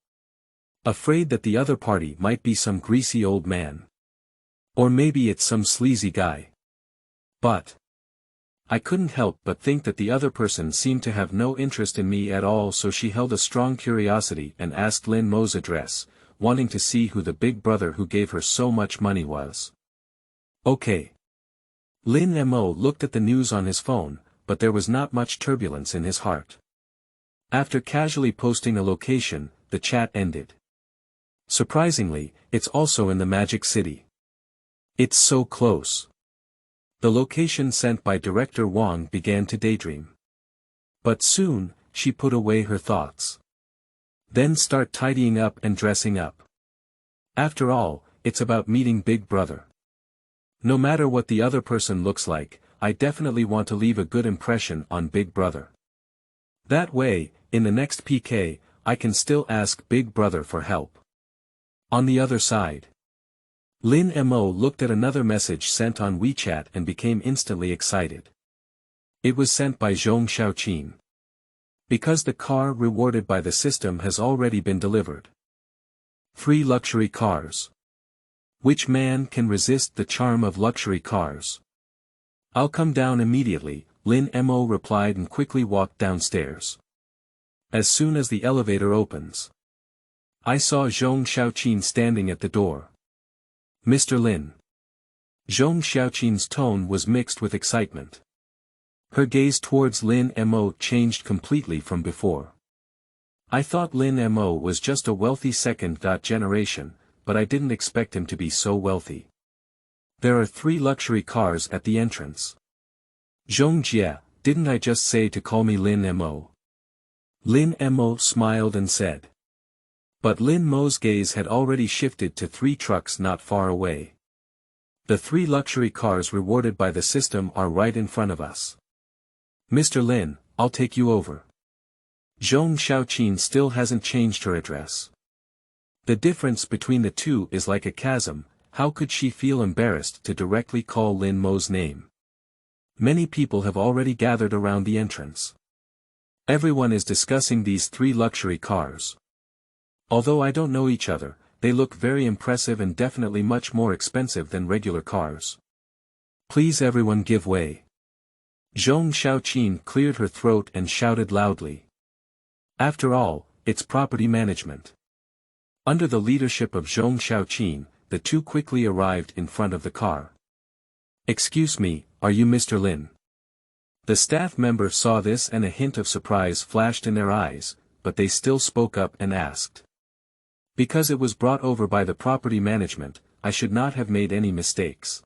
Afraid that the other party might be some greasy old man. Or maybe it's some sleazy guy. But I couldn't help but think that the other person seemed to have no interest in me at all, so she held a strong curiosity and asked Lin Mo's address, wanting to see who the big brother who gave her so much money was. Okay. Lin Mo looked at the news on his phone, but there was not much turbulence in his heart. After casually posting a location, the chat ended. Surprisingly, it's also in the Magic City. It's so close. The location sent by Director Wang began to daydream. But soon, she put away her thoughts. Then start tidying up and dressing up. After all, it's about meeting Big Brother. No matter what the other person looks like, I definitely want to leave a good impression on Big Brother. That way, in the next PK, I can still ask Big Brother for help. On the other side, Lin Mo looked at another message sent on WeChat and became instantly excited. It was sent by Zhong Xiaoqin. Because the car rewarded by the system has already been delivered. 3 luxury cars. Which man can resist the charm of luxury cars? I'll come down immediately, Lin Mo replied and quickly walked downstairs. As soon as the elevator opens, I saw Zhong Xiaoqin standing at the door. Mr. Lin. Zhong Xiaoqin's tone was mixed with excitement. Her gaze towards Lin Mo changed completely from before. I thought Lin Mo was just a wealthy second generation, but I didn't expect him to be so wealthy. There are 3 luxury cars at the entrance. Zhong Jie, didn't I just say to call me Lin Mo? Lin Mo smiled and said. But Lin Mo's gaze had already shifted to 3 trucks not far away. The 3 luxury cars rewarded by the system are right in front of us. Mr. Lin, I'll take you over. Zhong Xiaoqin still hasn't changed her address. The difference between the two is like a chasm. How could she feel embarrassed to directly call Lin Mo's name? Many people have already gathered around the entrance. Everyone is discussing these 3 luxury cars. Although I don't know each other, they look very impressive and definitely much more expensive than regular cars. Please everyone give way. Zhong Xiaoqin cleared her throat and shouted loudly. After all, it's property management. Under the leadership of Zhong Xiaoqin, the 2 quickly arrived in front of the car. Excuse me, are you Mr. Lin? The staff member saw this and a hint of surprise flashed in their eyes, but they still spoke up and asked. Because it was brought over by the property management, I should not have made any mistakes.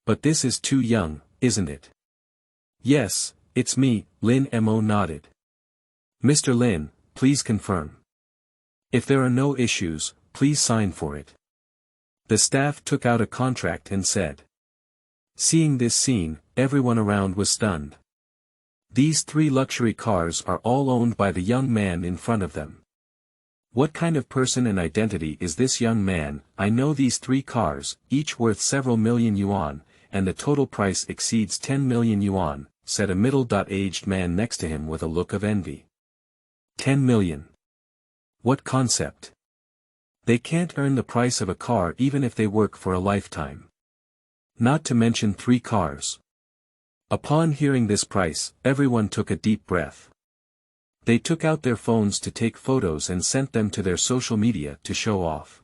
But this is too young, isn't it? Yes, it's me, Lin Mo nodded. Mr. Lin, please confirm. If there are no issues, please sign for it. The staff took out a contract and said. Seeing this scene, everyone around was stunned. These 3 luxury cars are all owned by the young man in front of them. What kind of person and identity is this young man? I know these 3 cars, each worth several million yuan, and the total price exceeds 10 million yuan, said a middle-aged man next to him with a look of envy. 10 million. What concept? They can't earn the price of a car even if they work for a lifetime. Not to mention 3 cars. Upon hearing this price, everyone took a deep breath. They took out their phones to take photos and sent them to their social media to show off.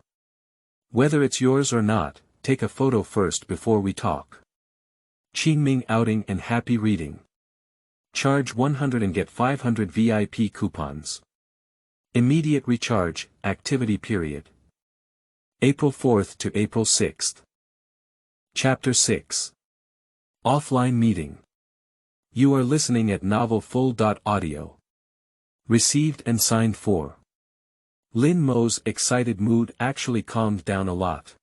Whether it's yours or not, take a photo first before we talk. Qingming outing and happy reading. Charge 100 and get 500 VIP coupons. Immediate recharge, activity period. April 4th to April 6th. Chapter 6. Offline meeting. You are listening at novelfull.audio. Received and signed for. Lin Mo's excited mood actually calmed down a lot.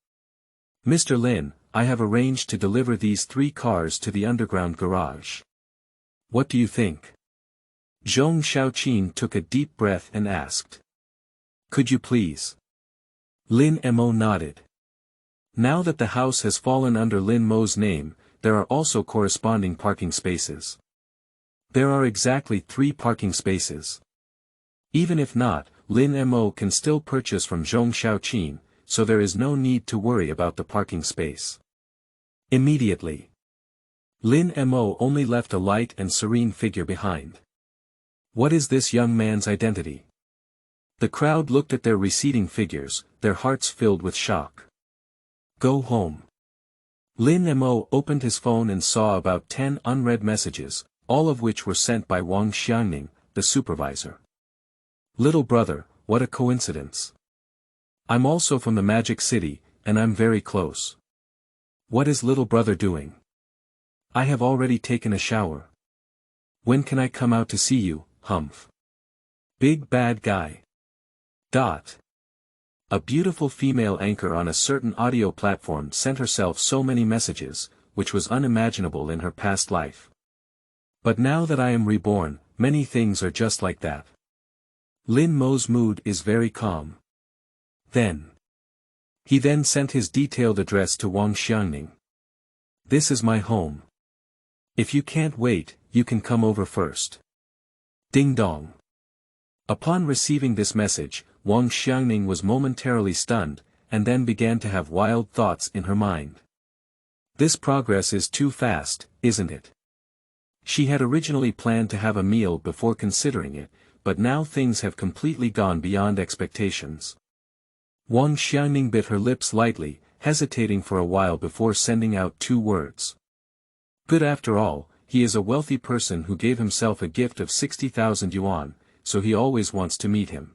Mr. Lin, I have arranged to deliver these 3 cars to the underground garage. What do you think? Zhong Xiaoqin took a deep breath and asked. Could you please? Lin Mo nodded. Now that the house has fallen under Lin Mo's name, there are also corresponding parking spaces. There are exactly 3 parking spaces. Even if not, Lin Mo can still purchase from Zhong Xiaoqin, so there is no need to worry about the parking space. Immediately. Lin Mo only left a light and serene figure behind. What is this young man's identity? The crowd looked at their receding figures, their hearts filled with shock. Go home. Lin Mo opened his phone and saw about 10 unread messages, all of which were sent by Wang Xiangning, the supervisor. Little brother, what a coincidence. I'm also from the Magic City, and I'm very close. What is little brother doing? I have already taken a shower. When can I come out to see you, humph? Big bad guy. A beautiful female anchor on a certain audio platform sent herself so many messages, which was unimaginable in her past life. But now that I am reborn, many things are just like that. Lin Mo's mood is very calm. He then sent his detailed address to Wang Xiangning. This is my home. If you can't wait, you can come over first. Ding dong. Upon receiving this message, Wang Xiangning was momentarily stunned, and then began to have wild thoughts in her mind. This progress is too fast, isn't it? She had originally planned to have a meal before considering it, but now things have completely gone beyond expectations. Wang Xiangning bit her lips lightly, hesitating for a while before sending out 2 words. Good after all, he is a wealthy person who gave himself a gift of 60,000 yuan, so he always wants to meet him.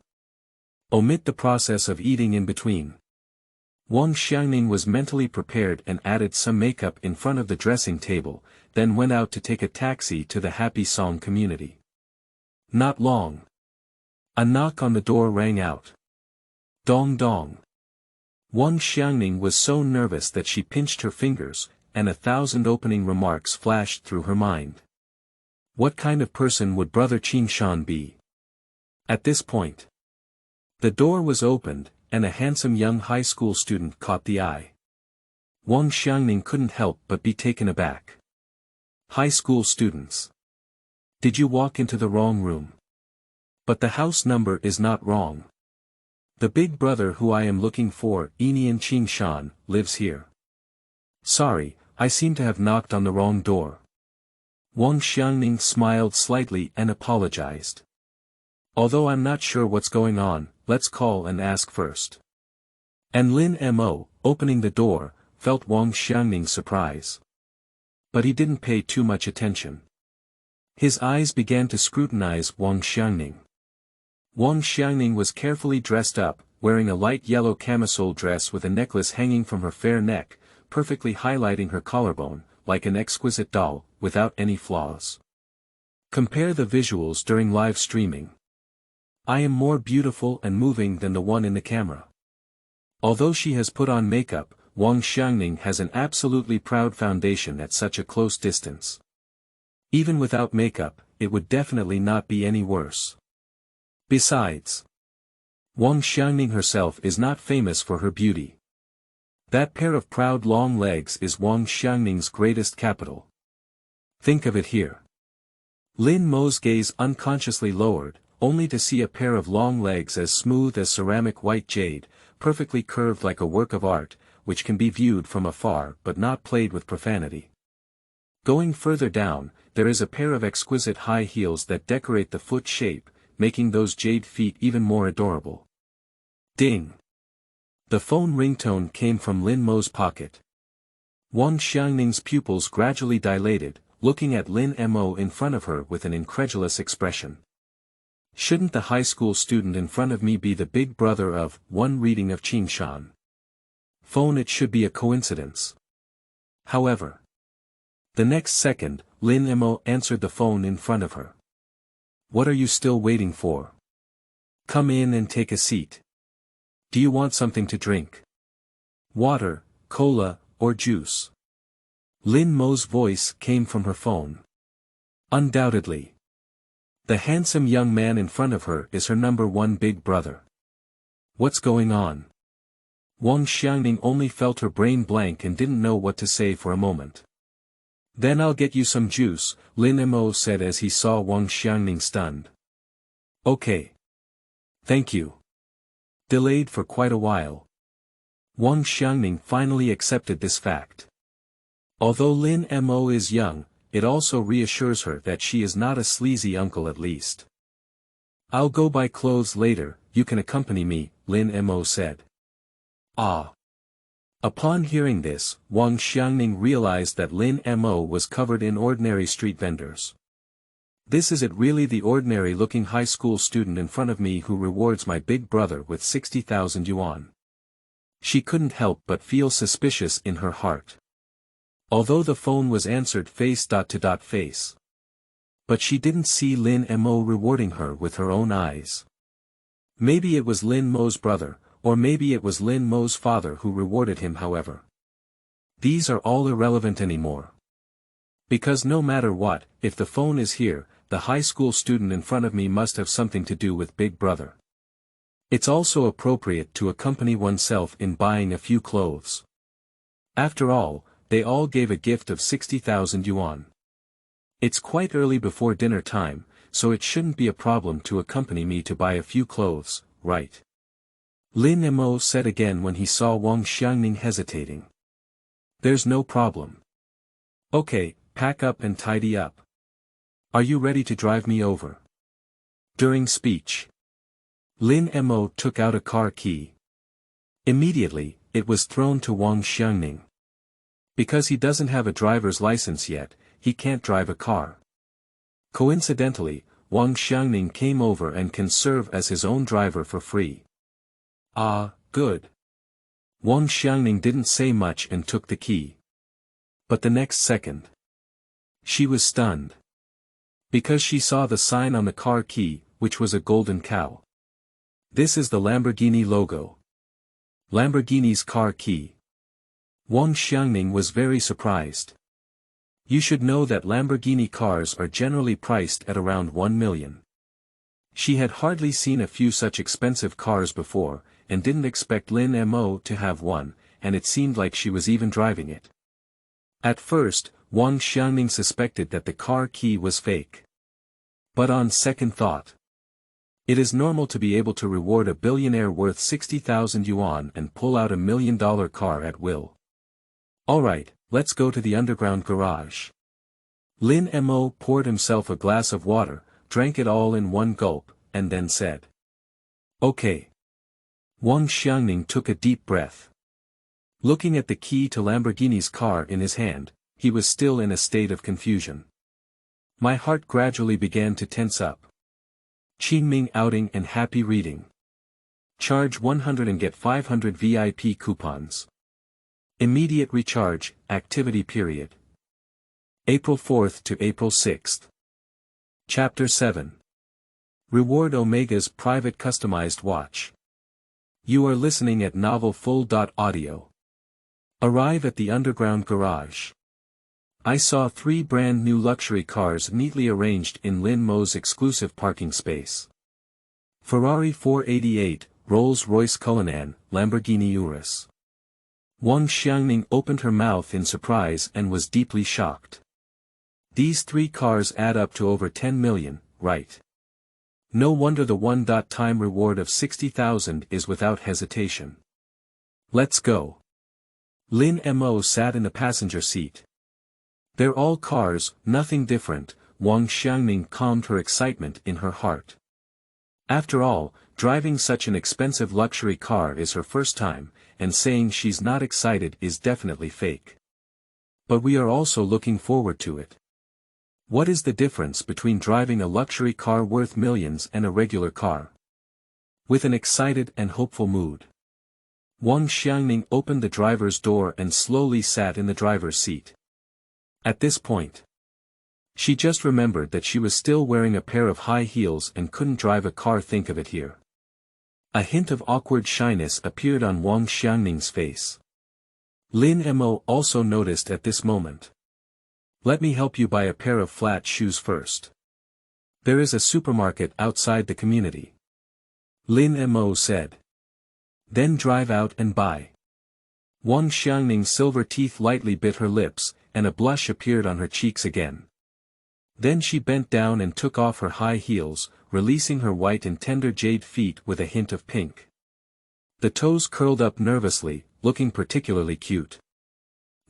Omit the process of eating in between. Wang Xiangning was mentally prepared and added some makeup in front of the dressing table, then went out to take a taxi to the Happy Song community. Not long. A knock on the door rang out. Dong dong. Wang Xiangning was so nervous that she pinched her fingers, and 1,000 opening remarks flashed through her mind. What kind of person would Brother Qin Shan be? At this point, the door was opened, and a handsome young high school student caught the eye. Wang Xiangning couldn't help but be taken aback. High school students. Did you walk into the wrong room? But the house number is not wrong. The big brother who I am looking for, Enian Qing Shan, lives here. Sorry, I seem to have knocked on the wrong door. Wang Xiangning smiled slightly and apologized. Although I'm not sure what's going on, let's call and ask first. And Lin Mo, opening the door, felt Wang Xiangning's surprise. But he didn't pay too much attention. His eyes began to scrutinize Wang Xiangning. Wang Xiangning was carefully dressed up, wearing a light yellow camisole dress with a necklace hanging from her fair neck, perfectly highlighting her collarbone, like an exquisite doll, without any flaws. Compare the visuals during live streaming. I am more beautiful and moving than the one in the camera. Although she has put on makeup, Wang Xiangning has an absolutely proud foundation at such a close distance. Even without makeup, it would definitely not be any worse. Besides, Wang Xiangning herself is not famous for her beauty. That pair of proud long legs is Wang Xiangning's greatest capital. Think of it here. Lin Mo's gaze unconsciously lowered, only to see a pair of long legs as smooth as ceramic white jade, perfectly curved like a work of art, which can be viewed from afar but not played with profanity. Going further down, there is a pair of exquisite high heels that decorate the foot shape, making those jade feet even more adorable. Ding! The phone ringtone came from Lin Mo's pocket. Wang Xiangning's pupils gradually dilated, looking at Lin Mo in front of her with an incredulous expression. Shouldn't the high school student in front of me be the big brother of one reading of Qingshan? Phone, it should be a coincidence. However, the next second, Lin Mo answered the phone in front of her. What are you still waiting for? Come in and take a seat. Do you want something to drink? Water, cola, or juice? Lin Mo's voice came from her phone. Undoubtedly. The handsome young man in front of her is her number one big brother. What's going on? Wang Xiangning only felt her brain blank and didn't know what to say for a moment. Then I'll get you some juice, Lin Mo said as he saw Wang Xiangning stunned. Okay. Thank you. Delayed for quite a while. Wang Xiangning finally accepted this fact. Although Lin Mo is young, it also reassures her that she is not a sleazy uncle at least. I'll go buy clothes later, you can accompany me, Lin Mo said. Ah. Upon hearing this, Wang Xiangning realized that Lin Mo was covered in ordinary street vendors. This is it really the ordinary-looking high school student in front of me who rewards my big brother with 60,000 yuan. She couldn't help but feel suspicious in her heart. Although the phone was answered face-to-face. But she didn't see Lin Mo rewarding her with her own eyes. Maybe it was Lin Mo's brother, or maybe it was Lin Mo's father who rewarded him, however. These are all irrelevant anymore. Because no matter what, if the phone is here, the high school student in front of me must have something to do with Big Brother. It's also appropriate to accompany oneself in buying a few clothes. After all, they all gave a gift of 60,000 yuan. It's quite early before dinner time, so it shouldn't be a problem to accompany me to buy a few clothes, right? Lin Mo said again when he saw Wang Xiangning hesitating. There's no problem. Okay, pack up and tidy up. Are you ready to drive me over? During speech, Lin Mo took out a car key. Immediately, it was thrown to Wang Xiangning. Because he doesn't have a driver's license yet, he can't drive a car. Coincidentally, Wang Xiangning came over and can serve as his own driver for free. Ah, good. Wang Xiangning didn't say much and took the key. But the next second, she was stunned. Because she saw the sign on the car key, which was a golden cow. This is the Lamborghini logo. Lamborghini's car key. Wang Xiangning was very surprised. You should know that Lamborghini cars are generally priced at around 1 million. She had hardly seen a few such expensive cars before, and didn't expect Lin Mo to have one, and it seemed like she was even driving it. At first, Wang Xiangning suspected that the car key was fake. But on second thought, it is normal to be able to reward a billionaire worth 60,000 yuan and pull out $1 million car at will. Alright, let's go to the underground garage. Lin Mo poured himself a glass of water, drank it all in one gulp, and then said. Okay. Wang Xiangning took a deep breath. Looking at the key to Lamborghini's car in his hand, he was still in a state of confusion. My heart gradually began to tense up. Qingming outing and happy reading. Charge 100 and get 500 VIP coupons. Immediate recharge, activity period. April 4th to April 6th. Chapter 7. Reward Omega's private customized watch. You are listening at Novel Full.audio. Arrive at the underground garage. I saw 3 brand new luxury cars neatly arranged in Lin Mo's exclusive parking space. Ferrari 488, Rolls-Royce Cullinan, Lamborghini Urus. Wang Xiangning opened her mouth in surprise and was deeply shocked. These 3 cars add up to over 10 million, right? No wonder the one-time reward of 60,000 is without hesitation. Let's go. Lin Mo sat in the passenger seat. They're all cars, nothing different, Wang Xiangning calmed her excitement in her heart. After all, driving such an expensive luxury car is her first time, and saying she's not excited is definitely fake. But we are also looking forward to it. What is the difference between driving a luxury car worth millions and a regular car? With an excited and hopeful mood, Wang Xiangning opened the driver's door and slowly sat in the driver's seat. At this point, she just remembered that she was still wearing a pair of high heels and couldn't drive a car. Think of it here. A hint of awkward shyness appeared on Wang Xiangning's face. Lin Mo also noticed at this moment. Let me help you buy a pair of flat shoes first. There is a supermarket outside the community. Lin Mo said. Then drive out and buy. Wang Xiangning's silver teeth lightly bit her lips, and a blush appeared on her cheeks again. Then she bent down and took off her high heels, releasing her white and tender jade feet with a hint of pink. The toes curled up nervously, looking particularly cute.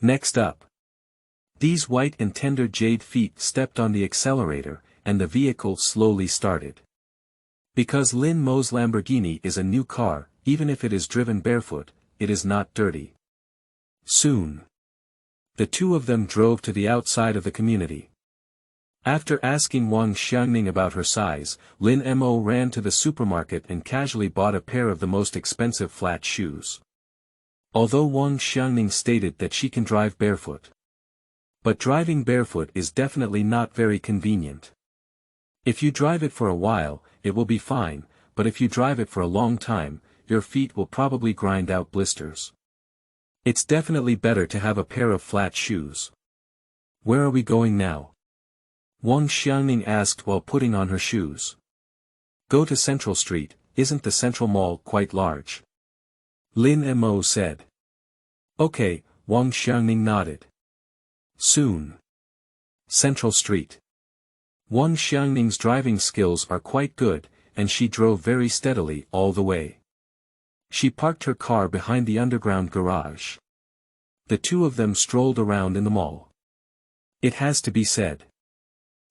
Next up. These white and tender jade feet stepped on the accelerator, and the vehicle slowly started. Because Lin Mo's Lamborghini is a new car, even if it is driven barefoot, it is not dirty. Soon, the 2 of them drove to the outside of the community. After asking Wang Xiangning about her size, Lin Mo ran to the supermarket and casually bought a pair of the most expensive flat shoes. Although Wang Xiangning stated that she can drive barefoot. But driving barefoot is definitely not very convenient. If you drive it for a while, it will be fine, but if you drive it for a long time, your feet will probably grind out blisters. It's definitely better to have a pair of flat shoes. Where are we going now? Wang Xiangning asked while putting on her shoes. Go to Central Street, isn't the Central Mall quite large? Lin Mo said. Okay, Wang Xiangning nodded. Soon. Central Street. Wang Xiangning's driving skills are quite good, and she drove very steadily all the way. She parked her car behind the underground garage. The 2 of them strolled around in the mall. It has to be said.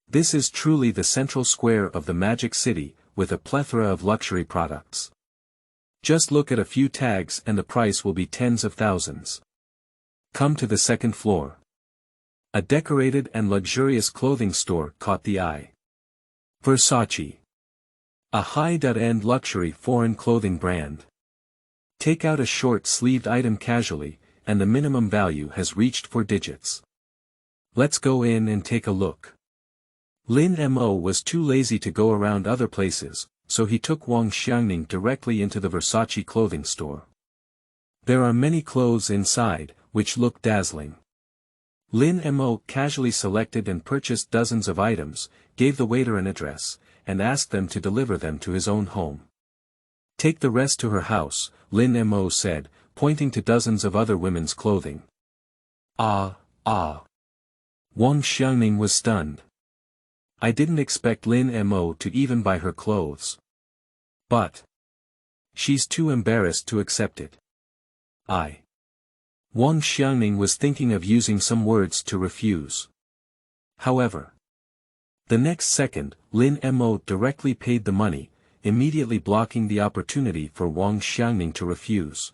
This is truly the central square of the Magic City, with a plethora of luxury products. Just look at a few tags and the price will be tens of thousands. Come to the 2nd floor. A decorated and luxurious clothing store caught the eye. Versace. A high-end luxury foreign clothing brand. Take out a short-sleeved item casually, and the minimum value has reached 4 digits. Let's go in and take a look. Lin Mo was too lazy to go around other places, so he took Wang Xiangning directly into the Versace clothing store. There are many clothes inside, which look dazzling. Lin Mo casually selected and purchased dozens of items, gave the waiter an address, and asked them to deliver them to his own home. Take the rest to her house, Lin Mo said, pointing to dozens of other women's clothing. Ah. Wang Xiangning was stunned. I didn't expect Lin Mo to even buy her clothes. But she's too embarrassed to accept it. Wang Xiangning was thinking of using some words to refuse. However, the next second, Lin Mo directly paid the money, immediately blocking the opportunity for Wang Xiangning to refuse.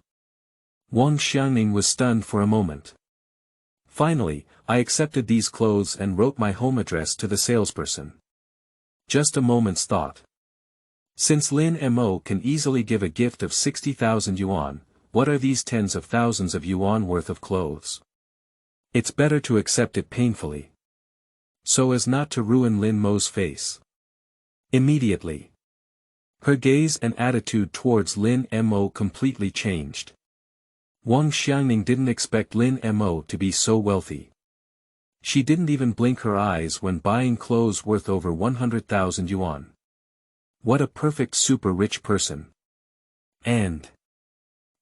Wang Xiangning was stunned for a moment. Finally, I accepted these clothes and wrote my home address to the salesperson. Just a moment's thought. Since Lin Mo can easily give a gift of 60,000 yuan, what are these tens of thousands of yuan worth of clothes? It's better to accept it painfully, so as not to ruin Lin Mo's face. Immediately, Her gaze and attitude towards Lin Mo completely changed. Wang Xiangning didn't expect Lin Mo to be so wealthy. She didn't even blink her eyes when buying clothes worth over 100,000 yuan. What a perfect super rich person. And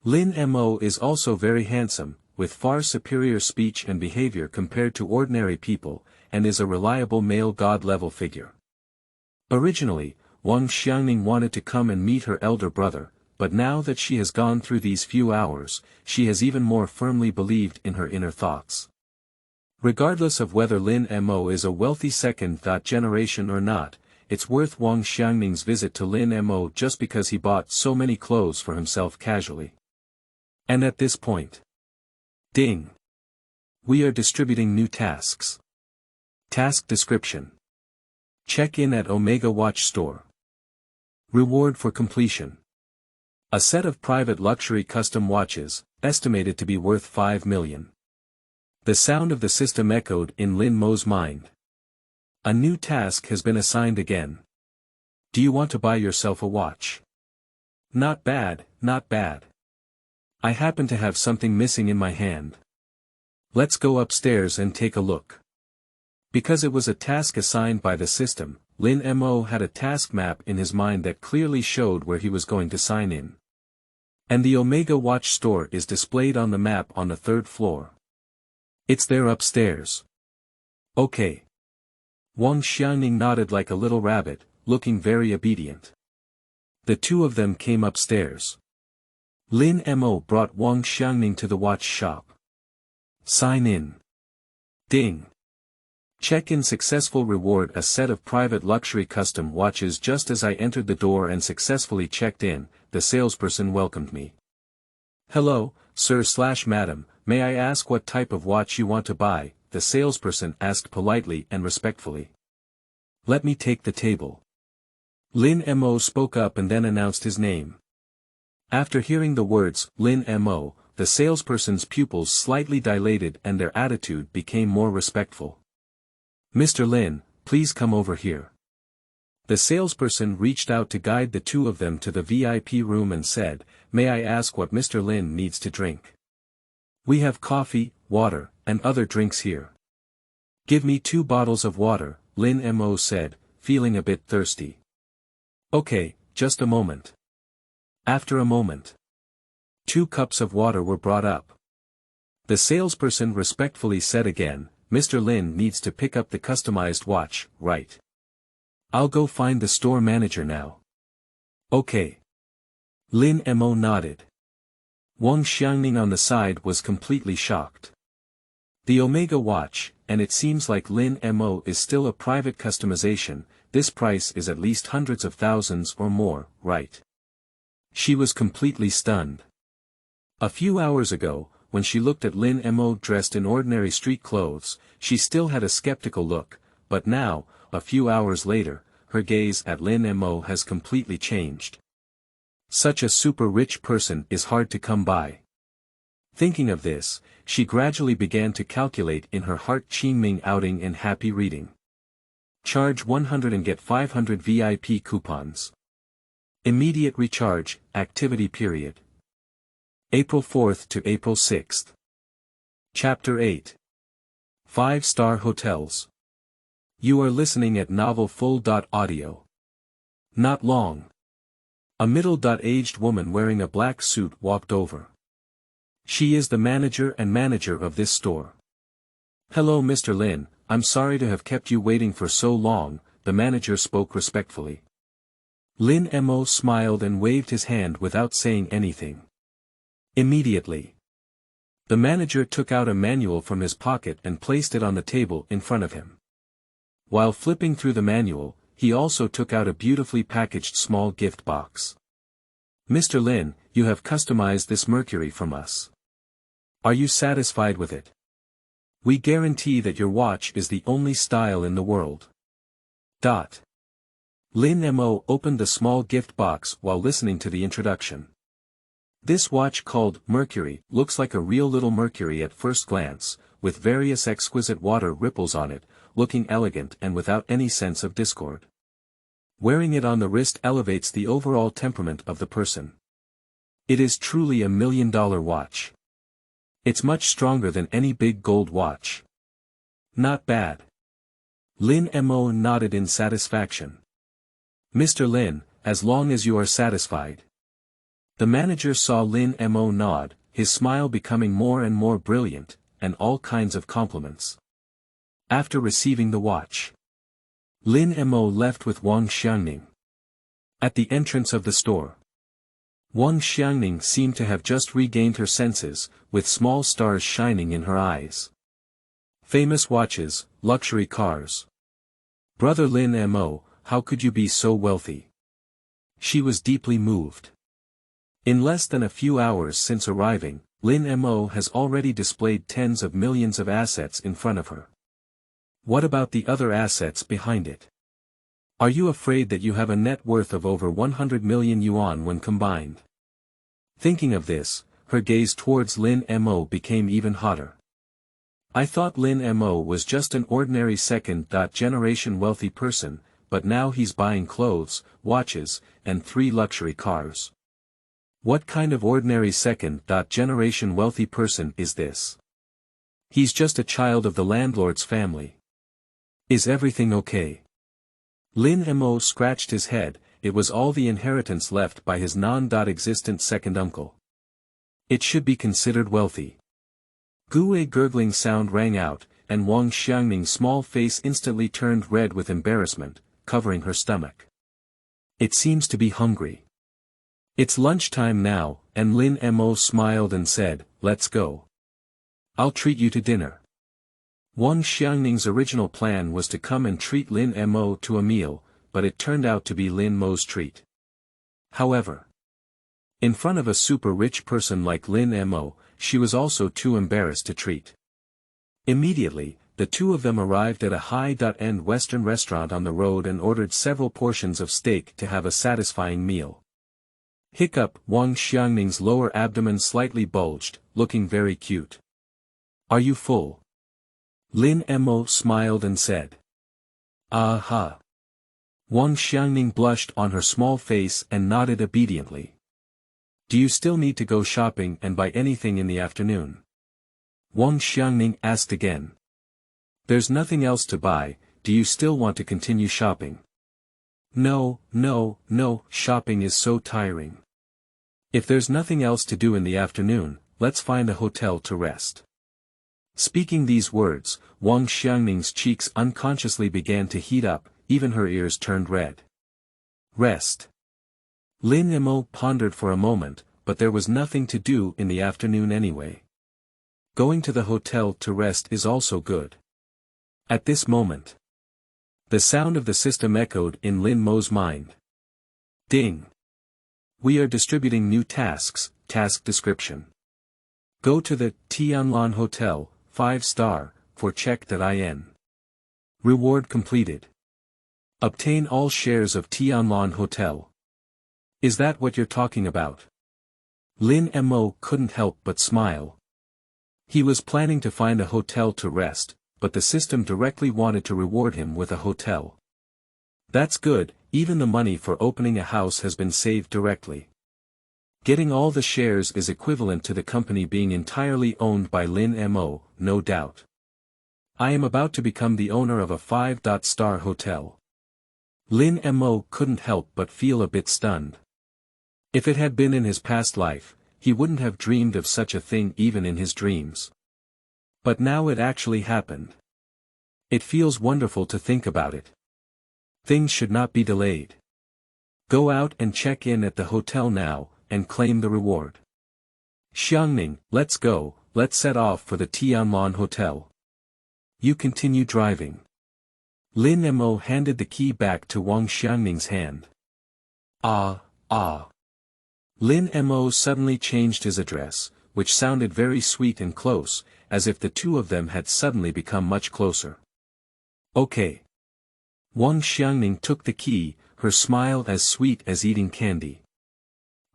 Lin Mo is also very handsome, with far superior speech and behavior compared to ordinary people, and is a reliable male god-level figure. Originally, Wang Xiangning wanted to come and meet her elder brother, but now that she has gone through these few hours, she has even more firmly believed in her inner thoughts. Regardless of whether Lin Mo is a wealthy second generation or not, it's worth Wang Xiangning's visit to Lin Mo just because he bought so many clothes for himself casually. And at this point, ding! We are distributing new tasks. Task description. Check in at Omega Watch Store. Reward for completion. A set of private luxury custom watches, estimated to be worth 5 million. The sound of the system echoed in Lin Mo's mind. A new task has been assigned again. Do you want to buy yourself a watch? Not bad, not bad. I happen to have something missing in my hand. Let's go upstairs and take a look. Because it was a task assigned by the system, Lin Mo had a task map in his mind that clearly showed where he was going to sign in. And the Omega Watch Store is displayed on the map on the 3rd floor. It's there upstairs. Okay. Wang Xiangning nodded like a little rabbit, looking very obedient. The two of them came upstairs. Lin Mo brought Wang Xiangning to the watch shop. Sign in. Ding. Check-in successful. Reward a set of private luxury custom watches. Just as I entered the door and successfully checked in, the salesperson welcomed me. Hello, sir/madam, may I ask what type of watch you want to buy? The salesperson asked politely and respectfully. Let me take the table. Lin Mo spoke up and then announced his name. After hearing the words, Lin Mo, the salesperson's pupils slightly dilated and their attitude became more respectful. Mr. Lin, please come over here. The salesperson reached out to guide the two of them to the VIP room and said, May I ask what Mr. Lin needs to drink? We have coffee, water, and other drinks here. Give me 2 bottles of water, Lin Mo said, feeling a bit thirsty. Okay, just a moment. After a moment, 2 cups of water were brought up. The salesperson respectfully said again, Mr. Lin needs to pick up the customized watch, right? I'll go find the store manager now. Okay. Lin Mo nodded. Wang Xiangning on the side was completely shocked. The Omega watch, and it seems like Lin Mo is still a private customization, this price is at least hundreds of thousands or more, right? She was completely stunned. A few hours ago, when she looked at Lin Mo dressed in ordinary street clothes, she still had a skeptical look, but now, a few hours later, her gaze at Lin Mo has completely changed. Such a super rich person is hard to come by. Thinking of this, she gradually began to calculate in her heart Qingming outing and happy reading. Charge 100 and get 500 VIP coupons. Immediate recharge, activity period. April 4th to April 6th. Chapter 8. 5-star hotels. You are listening at Novel Full.audio. Not long. A middle-aged woman wearing a black suit walked over. She is the manager of this store. Hello Mr. Lin, I'm sorry to have kept you waiting for so long, the manager spoke respectfully. Lin Mo smiled and waved his hand without saying anything. Immediately, the manager took out a manual from his pocket and placed it on the table in front of him. While flipping through the manual, he also took out a beautifully packaged small gift box. Mr. Lin, you have customized this Mercury from us. Are you satisfied with it? We guarantee that your watch is the only style in the world. Lin Mo opened the small gift box while listening to the introduction. This watch called Mercury looks like a real little Mercury at first glance, with various exquisite water ripples on it, looking elegant and without any sense of discord. Wearing it on the wrist elevates the overall temperament of the person. It is truly a $1 million watch. It's much stronger than any big gold watch. Not bad. Lin Mo nodded in satisfaction. Mr. Lin, as long as you are satisfied. The manager saw Lin Mo nod, his smile becoming more and more brilliant, and all kinds of compliments. After receiving the watch, Lin Mo left with Wang Xiangning. At the entrance of the store, Wang Xiangning seemed to have just regained her senses, with small stars shining in her eyes. Famous watches, luxury cars. Brother Lin Mo, how could you be so wealthy? She was deeply moved. In less than a few hours since arriving, Lin Mo has already displayed tens of millions of assets in front of her. What about the other assets behind it? Are you afraid that you have a net worth of over 100 million yuan when combined? Thinking of this, her gaze towards Lin Mo became even hotter. I thought Lin Mo was just an ordinary second-generation wealthy person, but now he's buying clothes, watches, and 3 luxury cars. What kind of ordinary second-generation wealthy person is this? He's just a child of the landlord's family. Is everything okay? Lin Mo scratched his head. It was all the inheritance left by his non-existent second uncle. It should be considered wealthy. A gurgling sound rang out, and Wang Xiangning's small face instantly turned red with embarrassment, covering her stomach. It seems to be hungry. It's lunchtime now, and Lin Mo smiled and said, let's go. I'll treat you to dinner. Wang Xiangning's original plan was to come and treat Lin Mo to a meal, but it turned out to be Lin Mo's treat. However, in front of a super-rich person like Lin Mo, she was also too embarrassed to treat. Immediately, the two of them arrived at a high-end Western restaurant on the road and ordered several portions of steak to have a satisfying meal. Hiccup, Wang Xiangning's lower abdomen slightly bulged, looking very cute. Are you full? Lin Mo smiled and said. Aha. Wang Xiangning blushed on her small face and nodded obediently. Do you still need to go shopping and buy anything in the afternoon? Wang Xiangning asked again. There's nothing else to buy, do you still want to continue shopping? No, shopping is so tiring. If there's nothing else to do in the afternoon, let's find a hotel to rest. Speaking these words, Wang Xiangning's cheeks unconsciously began to heat up, even her ears turned red. Rest. Lin Mo pondered for a moment, but there was nothing to do in the afternoon anyway. Going to the hotel to rest is also good. At this moment, the sound of the system echoed in Lin Mo's mind. Ding. We are distributing new tasks, task description. Go to the Tianlan Hotel, 5-star, for check.In. Reward completed. Obtain all shares of Tianlan Hotel. Is that what you're talking about? Lin Mo couldn't help but smile. He was planning to find a hotel to rest, but the system directly wanted to reward him with a hotel. That's good, even the money for opening a house has been saved directly. Getting all the shares is equivalent to the company being entirely owned by Lin Mo, no doubt. I am about to become the owner of a 5-star hotel. Lin Mo couldn't help but feel a bit stunned. If it had been in his past life, he wouldn't have dreamed of such a thing even in his dreams. But now it actually happened. It feels wonderful to think about it. Things should not be delayed. Go out and check in at the hotel now, and claim the reward. Xiangning, let's go, let's set off for the Tianlan Hotel. You continue driving. Lin Mo handed the key back to Wang Xiangning's hand. Lin Mo suddenly changed his address, which sounded very sweet and close, as if the two of them had suddenly become much closer. Okay. Wang Xiangning took the key, her smile as sweet as eating candy.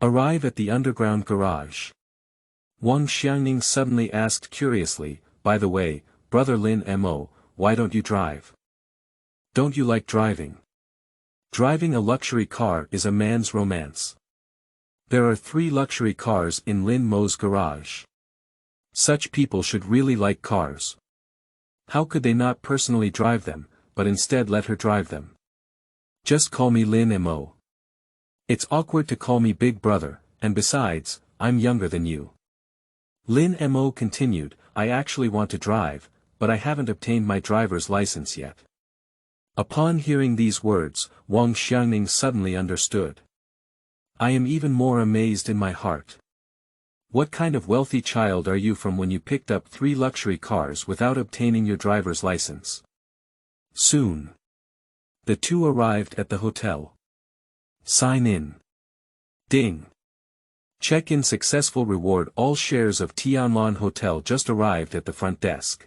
Arrive at the underground garage. Wang Xiangning suddenly asked curiously, by the way, brother Lin Mo, why don't you drive? Don't you like driving? Driving a luxury car is a man's romance. There are 3 luxury cars in Lin Mo's garage. Such people should really like cars. How could they not personally drive them, but instead let her drive them? Just call me Lin Mo. It's awkward to call me big brother, and besides, I'm younger than you. Lin Mo continued, I actually want to drive, but I haven't obtained my driver's license yet. Upon hearing these words, Wang Xiangning suddenly understood. I am even more amazed in my heart. What kind of wealthy child are you from when you picked up 3 luxury cars without obtaining your driver's license? Soon. The 2 arrived at the hotel. Sign in. Ding. Check-in successful. Reward. All shares of Tianlan Hotel just arrived at the front desk.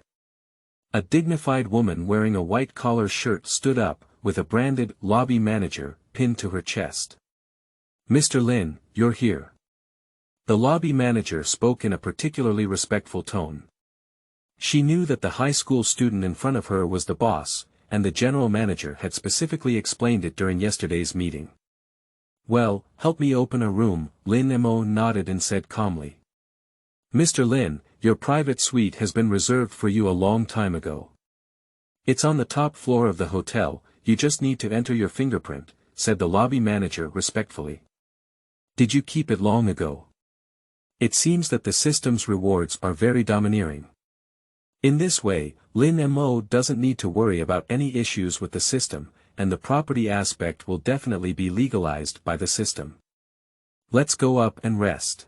A dignified woman wearing a white collar shirt stood up, with a branded lobby manager pinned to her chest. Mr. Lin, you're here. The lobby manager spoke in a particularly respectful tone. She knew that the high school student in front of her was the boss, and the general manager had specifically explained it during yesterday's meeting. Well, help me open a room, Lin Mo nodded and said calmly. Mr. Lin, your private suite has been reserved for you a long time ago. It's on the top floor of the hotel, you just need to enter your fingerprint, said the lobby manager respectfully. Did you keep it long ago? It seems that the system's rewards are very domineering. In this way, Lin Mo doesn't need to worry about any issues with the system, and the property aspect will definitely be legalized by the system. Let's go up and rest.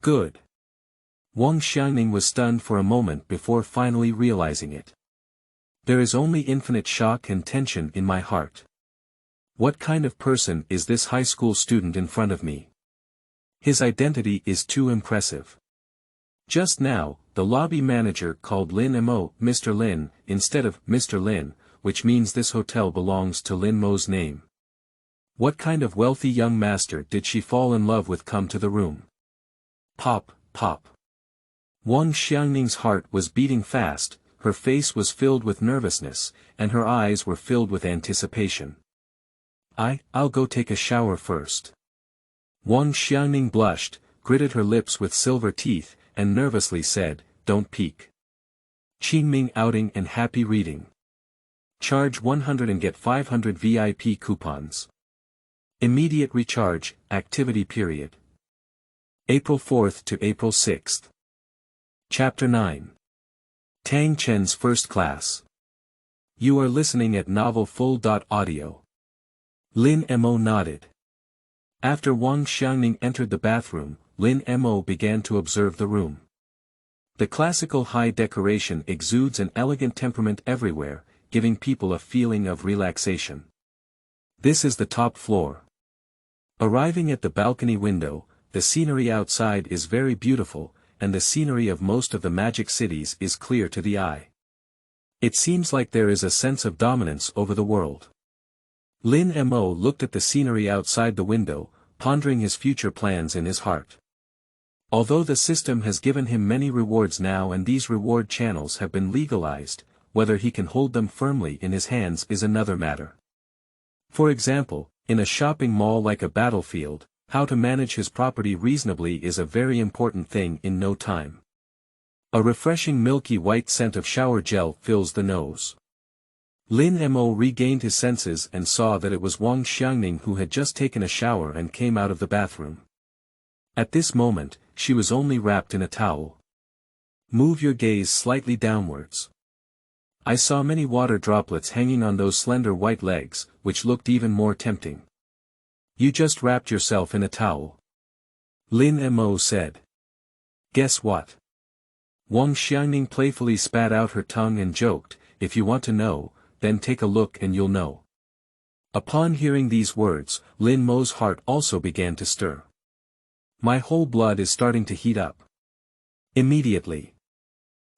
Good. Wang Xiangning was stunned for a moment before finally realizing it. There is only infinite shock and tension in my heart. What kind of person is this high school student in front of me? His identity is too impressive. Just now, the lobby manager called Lin Mo Mr. Lin, instead of Mr. Lin, which means this hotel belongs to Lin Mo's name. What kind of wealthy young master did she fall in love with come to the room? Pop, pop. Wang Xiangning's heart was beating fast, her face was filled with nervousness, and her eyes were filled with anticipation. I'll go take a shower first. Wang Xiangning blushed, gritted her lips with silver teeth, and nervously said, don't peek. Qingming outing and happy reading. Charge 100 and get 500 VIP coupons. Immediate recharge, activity period. April 4th to April 6th. Chapter 9. Tang Chen's First Class. You are listening at novelfull.audio. Lin Mo nodded. After Wang Xiangning entered the bathroom, Lin Mo began to observe the room. The classical high decoration exudes an elegant temperament everywhere, giving people a feeling of relaxation. This is the top floor. Arriving at the balcony window, the scenery outside is very beautiful, and the scenery of most of the magic cities is clear to the eye. It seems like there is a sense of dominance over the world. Lin Mo looked at the scenery outside the window, pondering his future plans in his heart. Although the system has given him many rewards now and these reward channels have been legalized, whether he can hold them firmly in his hands is another matter. For example, in a shopping mall like a battlefield, how to manage his property reasonably is a very important thing in no time. A refreshing milky white scent of shower gel fills the nose. Lin Mo regained his senses and saw that it was Wang Xiangning who had just taken a shower and came out of the bathroom. At this moment, she was only wrapped in a towel. Move your gaze slightly downwards. I saw many water droplets hanging on those slender white legs, which looked even more tempting. You just wrapped yourself in a towel. Lin Mo said. Guess what? Wang Xiangning playfully spat out her tongue and joked, if you want to know, then take a look and you'll know. Upon hearing these words, Lin Mo's heart also began to stir. My whole blood is starting to heat up. Immediately.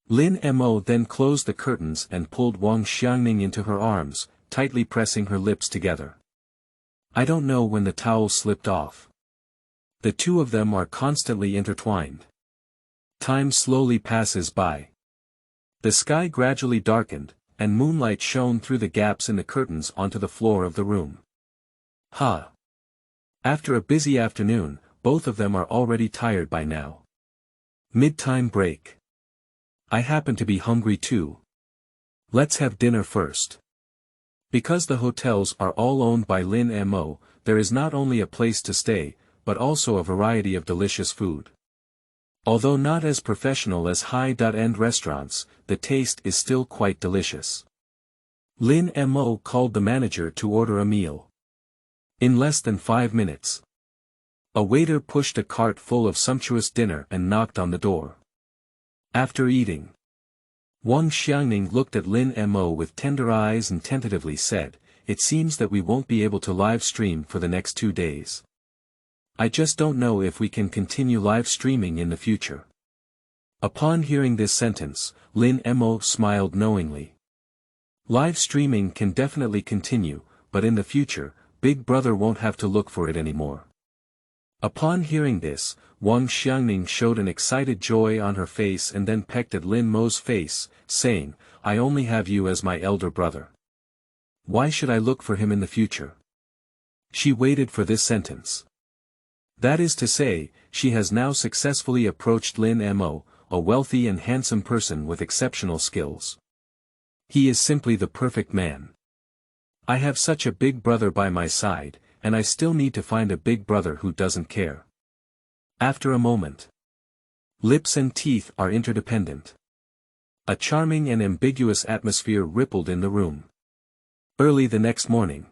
Lin Mo then closed the curtains and pulled Wang Xiangning into her arms, tightly pressing her lips together. I don't know when the towel slipped off. The two of them are constantly intertwined. Time slowly passes by. The sky gradually darkened, and moonlight shone through the gaps in the curtains onto the floor of the room. Ha! After a busy afternoon, both of them are already tired by now. Mid-time break. I happen to be hungry too. Let's have dinner first. Because the hotels are all owned by Lin Mo, there is not only a place to stay, but also a variety of delicious food. Although not as professional as high-end restaurants, the taste is still quite delicious. Lin Mo called the manager to order a meal. In less than 5 minutes. A waiter pushed a cart full of sumptuous dinner and knocked on the door. After eating, Wang Xiangning looked at Lin Mo with tender eyes and tentatively said, "It seems that we won't be able to live stream for the next 2 days. I just don't know if we can continue live streaming in the future." Upon hearing this sentence, Lin Mo smiled knowingly. Live streaming can definitely continue, but in the future, Big Brother won't have to look for it anymore. Upon hearing this, Wang Xiangning showed an excited joy on her face and then pecked at Lin Mo's face, saying, "I only have you as my elder brother. Why should I look for him in the future?" She waited for this sentence. That is to say, she has now successfully approached Lin Mo, a wealthy and handsome person with exceptional skills. He is simply the perfect man. I have such a big brother by my side, and I still need to find a big brother who doesn't care. After a moment. Lips and teeth are interdependent. A charming and ambiguous atmosphere rippled in the room. Early the next morning.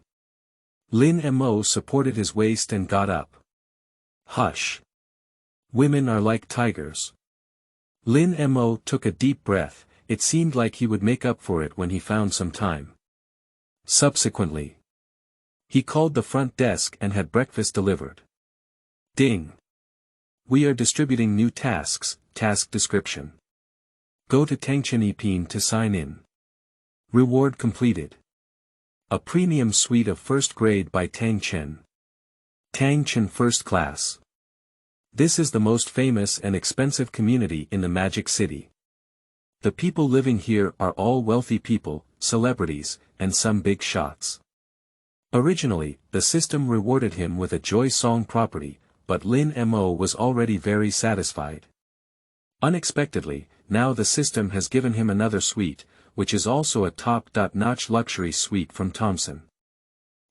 Lin Mo supported his waist and got up. Hush. Women are like tigers. Lin Mo took a deep breath. It seemed like he would make up for it when he found some time. Subsequently, he called the front desk and had breakfast delivered. Ding. We are distributing new tasks, task description. Go to Tang EP1-10 to sign in. Reward completed. A premium suite of first grade by Tang Chen. Tang Chen First Class. This is the most famous and expensive community in the Magic City. The people living here are all wealthy people, celebrities, and some big shots. Originally, the system rewarded him with a Joy Song property, but Lin Mo was already very satisfied. Unexpectedly, now the system has given him another suite, which is also a top-notch luxury suite from Thompson.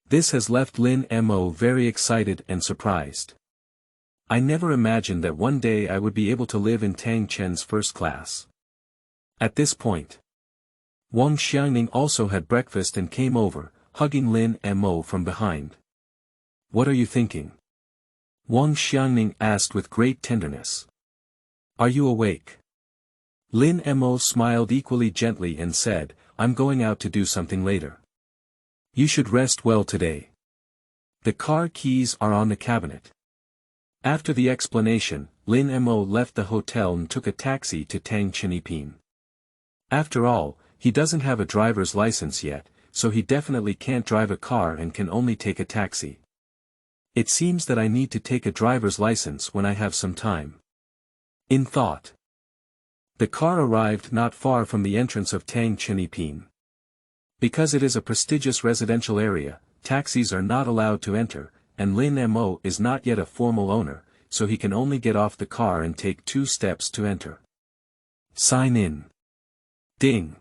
This has left Lin Mo very excited and surprised. I never imagined that one day I would be able to live in Tang Chen's first class. At this point, Wang Xiangning also had breakfast and came over, hugging Lin Mo from behind. "What are you thinking?" Wang Xiangning asked with great tenderness. "Are you awake?" Lin Mo smiled equally gently and said, "I'm going out to do something later. You should rest well today. The car keys are on the cabinet." After the explanation, Lin Mo left the hotel and took a taxi to Tang Chen EP1-10. After all, he doesn't have a driver's license yet, so he definitely can't drive a car and can only take a taxi. It seems that I need to take a driver's license when I have some time. In thought. The car arrived not far from the entrance of Tang Chen EP1-10. Because it is a prestigious residential area, taxis are not allowed to enter, and Lin Mo is not yet a formal owner, so he can only get off the car and take 2 steps to enter. Sign in. Ding.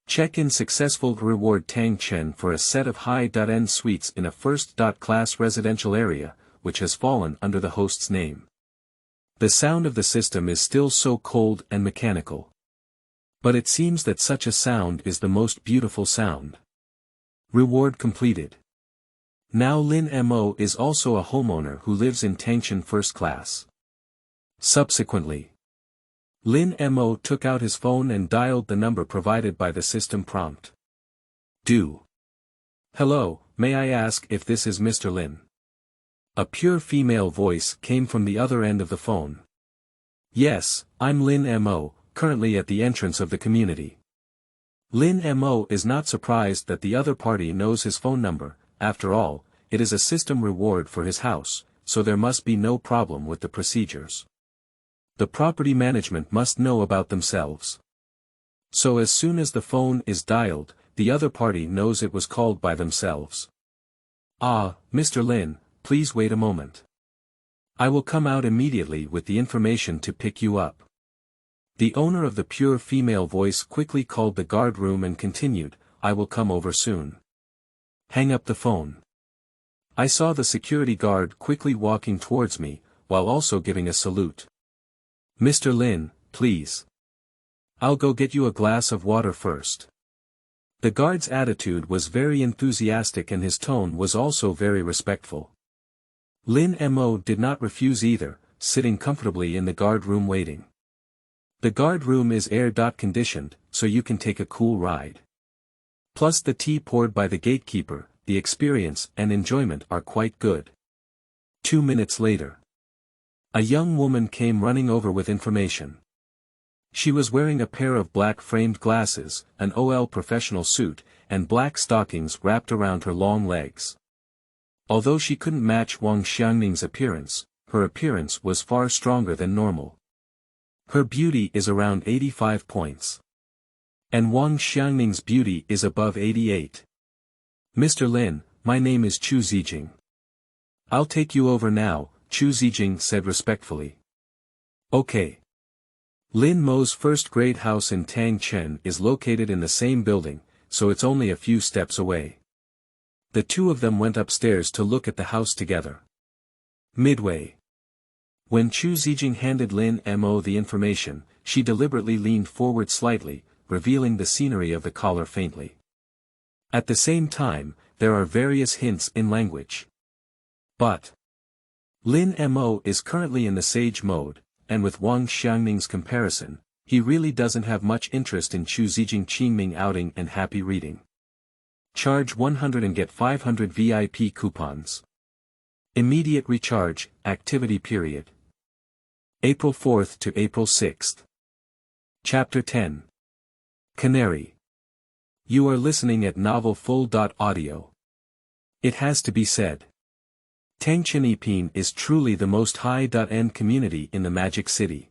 Check-in successful. Reward Tang Chen for a set of high-end suites in a first-class residential area, which has fallen under the host's name. The sound of the system is still so cold and mechanical. But it seems that such a sound is the most beautiful sound. Reward completed. Now Lin Mo is also a homeowner who lives in Tang Chen First Class. Subsequently, Lin Mo took out his phone and dialed the number provided by the system prompt. Hello, may I ask if this is Mr. Lin? A pure female voice came from the other end of the phone. Yes, I'm Lin Mo, currently at the entrance of the community. Lin Mo is not surprised that the other party knows his phone number. After all, it is a system reward for his house, so there must be no problem with the procedures. The property management must know about themselves. So as soon as the phone is dialed, the other party knows it was called by themselves. "Ah, Mr. Lin, please wait a moment. I will come out immediately with the information to pick you up." The owner of the pure female voice quickly called the guard room and continued, "I will come over soon." Hang up the phone. I saw the security guard quickly walking towards me, while also giving a salute. "Mr. Lin, please. I'll go get you a glass of water first." The guard's attitude was very enthusiastic and his tone was also very respectful. Lin Mo did not refuse either, sitting comfortably in the guard room waiting. The guard room is air-conditioned, so you can take a cool ride. Plus the tea poured by the gatekeeper, the experience and enjoyment are quite good. 2 minutes later. A young woman came running over with information. She was wearing a pair of black framed glasses, an OL professional suit, and black stockings wrapped around her long legs. Although she couldn't match Wang Xiangning's appearance, her appearance was far stronger than normal. Her beauty is around 85 points. And Wang Xiangning's beauty is above 88. "Mr. Lin, my name is Xu Zijing. I'll take you over now," Xu Zijing said respectfully. "Okay." Lin Mo's first-grade house in Tang is located in the same building, so it's only a few steps away. The two of them went upstairs to look at the house together. Midway. When Xu Zijing handed Lin Mo the information, she deliberately leaned forward slightly, revealing the scenery of the collar faintly. At the same time, there are various hints in language. But Lin Mo is currently in the sage mode, and with Wang Xiangning's comparison, he really doesn't have much interest in Xu Zijing Qingming outing and happy reading. Charge 100 and get 500 VIP coupons. Immediate recharge, activity period. April 4th to April 6th. Chapter 10. Canary. You are listening at Novel Full.audio. It has to be said. Tangchen EP1-10 is truly the most high-end community in the Magic City.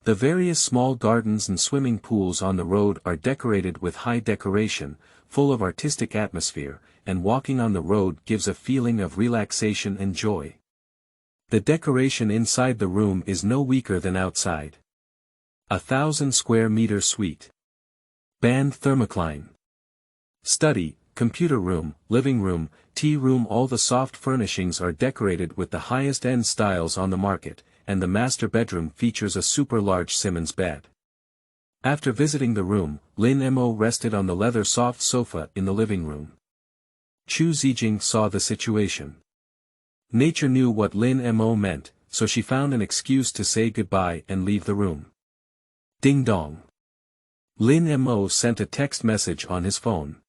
The various small gardens and swimming pools on the road are decorated with high decoration, full of artistic atmosphere, and walking on the road gives a feeling of relaxation and joy. The decoration inside the room is no weaker than outside. 1,000 square meter suite. Band thermocline. Study, computer room, living room, tea room. All the soft furnishings are decorated with the highest end styles on the market, and the master bedroom features a super large Simmons bed. After visiting the room, Lin Mo rested on the leather soft sofa in the living room. Xu Zijing saw the situation. Nature knew what Lin Mo meant, so she found an excuse to say goodbye and leave the room. Ding dong. Lin Mo sent a text message on his phone.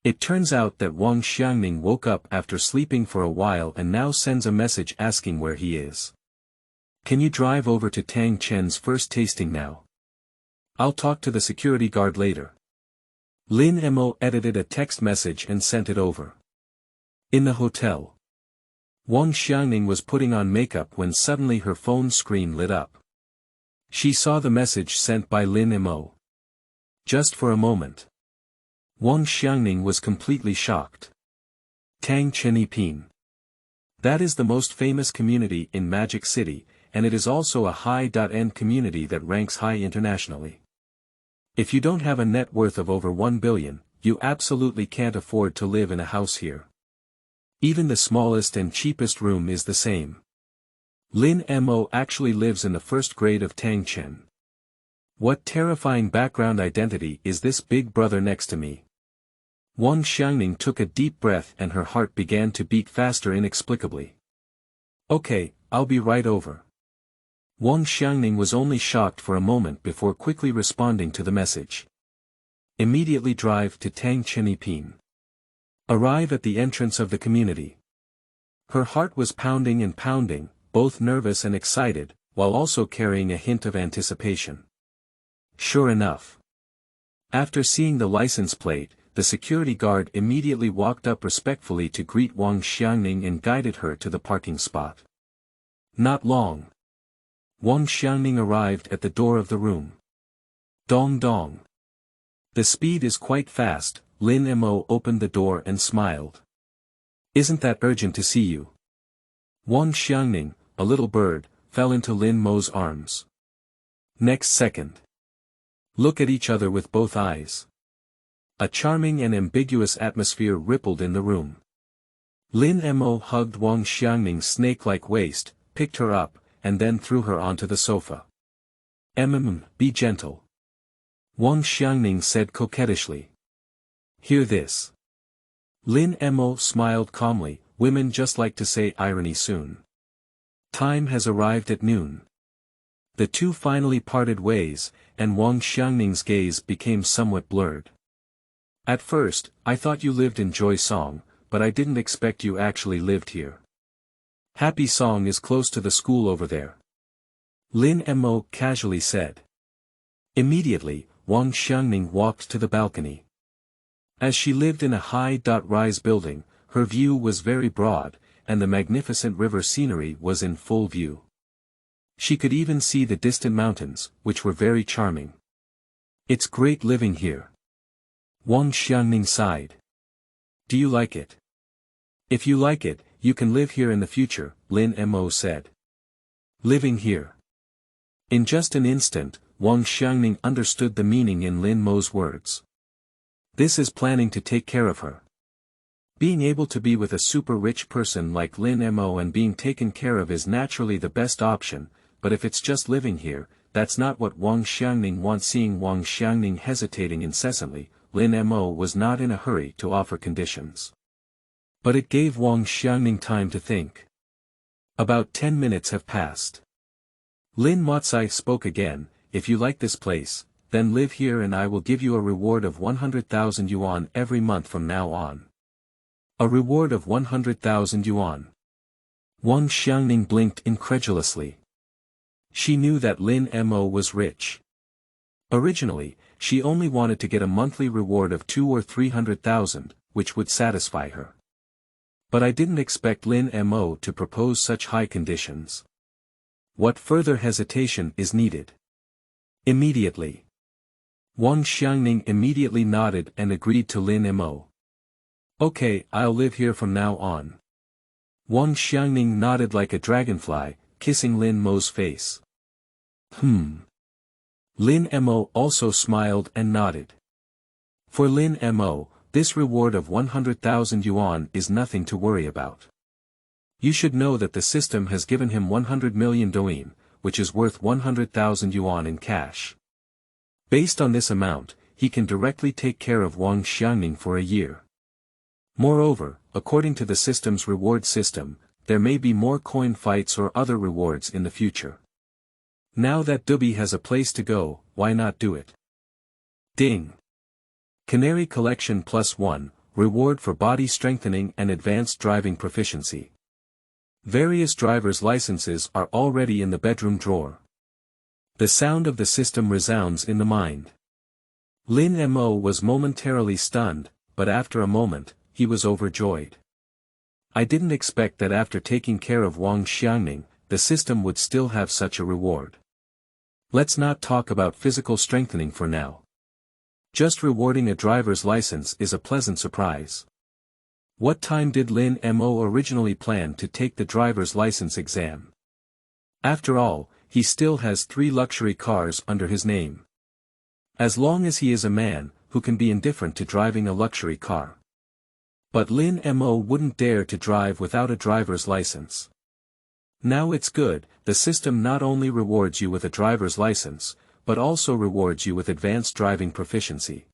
It turns out that Wang Xiangning woke up after sleeping for a while and now sends a message asking where he is. "Can you drive over to Tang Chen's first tasting now? I'll talk to the security guard later." Lin Mo edited a text message and sent it over. In the hotel. Wang Xiangning was putting on makeup when suddenly her phone screen lit up. She saw the message sent by Lin Mo. Just for a moment. Wang Xiangning was completely shocked. Tangchen EP1-10. That is the most famous community in Magic City, and it is also a high-end community that ranks high internationally. If you don't have a net worth of over 1 billion, you absolutely can't afford to live in a house here. Even the smallest and cheapest room is the same. Lin Mo actually lives in the first grade of Tangchen. What terrifying background identity is this big brother next to me? Wang Xiangning took a deep breath and her heart began to beat faster inexplicably. "Okay, I'll be right over." Wang Xiangning was only shocked for a moment before quickly responding to the message. Immediately drive to Tangchen EP1-10. Arrive at the entrance of the community. Her heart was pounding and pounding, both nervous and excited, while also carrying a hint of anticipation. Sure enough. After seeing the license plate, the security guard immediately walked up respectfully to greet Wang Xiangning and guided her to the parking spot. Not long. Wang Xiangning arrived at the door of the room. Dong dong. The speed is quite fast. Lin Mo opened the door and smiled. Isn't that urgent to see you? Wang Xiangning, a little bird, fell into Lin Mo's arms. Next second. Look at each other with both eyes. A charming and ambiguous atmosphere rippled in the room. Lin Mo hugged Wang Xiangning's snake-like waist, picked her up, and then threw her onto the sofa. Be gentle. Wang Xiangning said coquettishly. Hear this. Lin Mo smiled calmly. Women just like to say irony soon. Time has arrived at noon. The two finally parted ways, and Wang Xiangning's gaze became somewhat blurred. At first, I thought you lived in Joy Song, but I didn't expect you actually lived here. Happy Song is close to the school over there. Lin Mo casually said. Immediately, Wang Xiangning walked to the balcony. As she lived in a high-rise building, her view was very broad, and the magnificent river scenery was in full view. She could even see the distant mountains, which were very charming. It's great living here. Wang Xiangning sighed. Do you like it? If you like it, you can live here in the future, Lin Mo said. Living here. In just an instant, Wang Xiangning understood the meaning in Lin Mo's words. This is planning to take care of her. Being able to be with a super rich person like Lin Mo and being taken care of is naturally the best option, but if it's just living here, that's not what Wang Xiangning wants. Seeing Wang Xiangning hesitating incessantly, Lin Mo was not in a hurry to offer conditions. But it gave Wang Xiangning time to think. About 10 minutes have passed. Lin Motsai spoke again. If you like this place, then live here and I will give you a reward of 100,000 yuan every month from now on. A reward of 100,000 yuan. Wang Xiangning blinked incredulously. She knew that Lin Mo was rich. Originally, she only wanted to get a monthly reward of 200,000 or 300,000, which would satisfy her. But I didn't expect Lin Mo to propose such high conditions. What further hesitation is needed? Immediately. Wang Xiangning immediately nodded and agreed to Lin Mo. Okay, I'll live here from now on. Wang Xiangning nodded like a dragonfly, kissing Lin Mo's face. Lin Mo also smiled and nodded. For Lin Mo, this reward of 100,000 yuan is nothing to worry about. You should know that the system has given him 100 million doin, which is worth 100,000 yuan in cash. Based on this amount, he can directly take care of Wang Xiangning for a year. Moreover, according to the system's reward system, there may be more coin fights or other rewards in the future. Now that Dubi has a place to go, why not do it? Ding! Canary Collection +1, reward for body strengthening and advanced driving proficiency. Various driver's licenses are already in the bedroom drawer. The sound of the system resounds in the mind. Lin Mo was momentarily stunned, but after a moment, he was overjoyed. I didn't expect that after taking care of Wang Xiangning, the system would still have such a reward. Let's not talk about physical strengthening for now. Just rewarding a driver's license is a pleasant surprise. What time did Lin Mo originally plan to take the driver's license exam? After all, he still has 3 luxury cars under his name. As long as he is a man, who can be indifferent to driving a luxury car. But Lin Mo wouldn't dare to drive without a driver's license. Now it's good, the system not only rewards you with a driver's license, but also rewards you with advanced driving proficiency.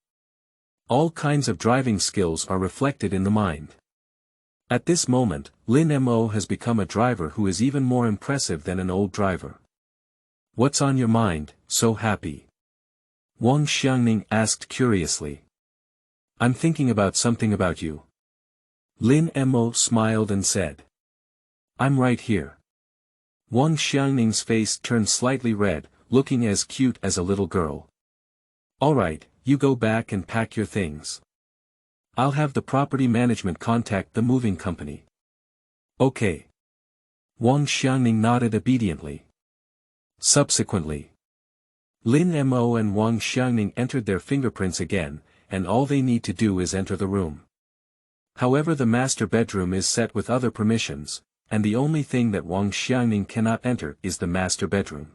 All kinds of driving skills are reflected in the mind. At this moment, Lin Mo has become a driver who is even more impressive than an old driver. What's on your mind, so happy? Wang Xiangning asked curiously. I'm thinking about something about you. Lin Mo smiled and said. I'm right here. Wang Xiangning's face turned slightly red, looking as cute as a little girl. Alright, you go back and pack your things. I'll have the property management contact the moving company. Okay. Wang Xiangning nodded obediently. Subsequently. Lin Mo and Wang Xiangning entered their fingerprints again, and all they need to do is enter the room. However, the master bedroom is set with other permissions, and the only thing that Wang Xiangning cannot enter is the master bedroom.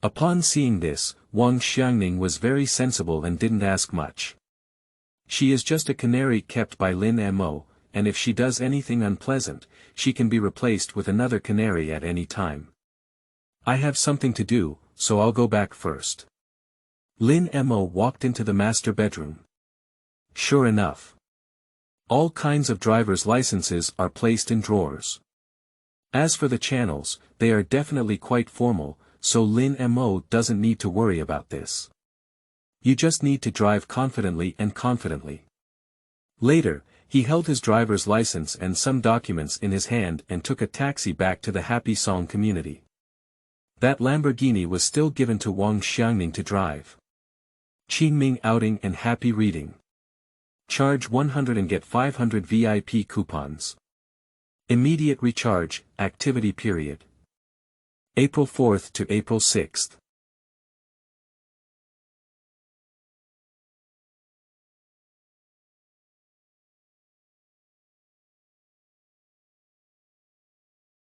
Upon seeing this, Wang Xiangning was very sensible and didn't ask much. She is just a canary kept by Lin Mo, and if she does anything unpleasant, she can be replaced with another canary at any time. I have something to do, so I'll go back first. Lin Mo walked into the master bedroom. Sure enough, all kinds of driver's licenses are placed in drawers. As for the channels, they are definitely quite formal, so Lin Mo doesn't need to worry about this. You just need to drive confidently and confidently. Later, he held his driver's license and some documents in his hand and took a taxi back to the Happy Song community. That Lamborghini was still given to Wang Xiangning to drive. Qingming outing and happy reading. Charge 100 and get 500 VIP coupons. Immediate recharge, activity period. April 4th to April 6th.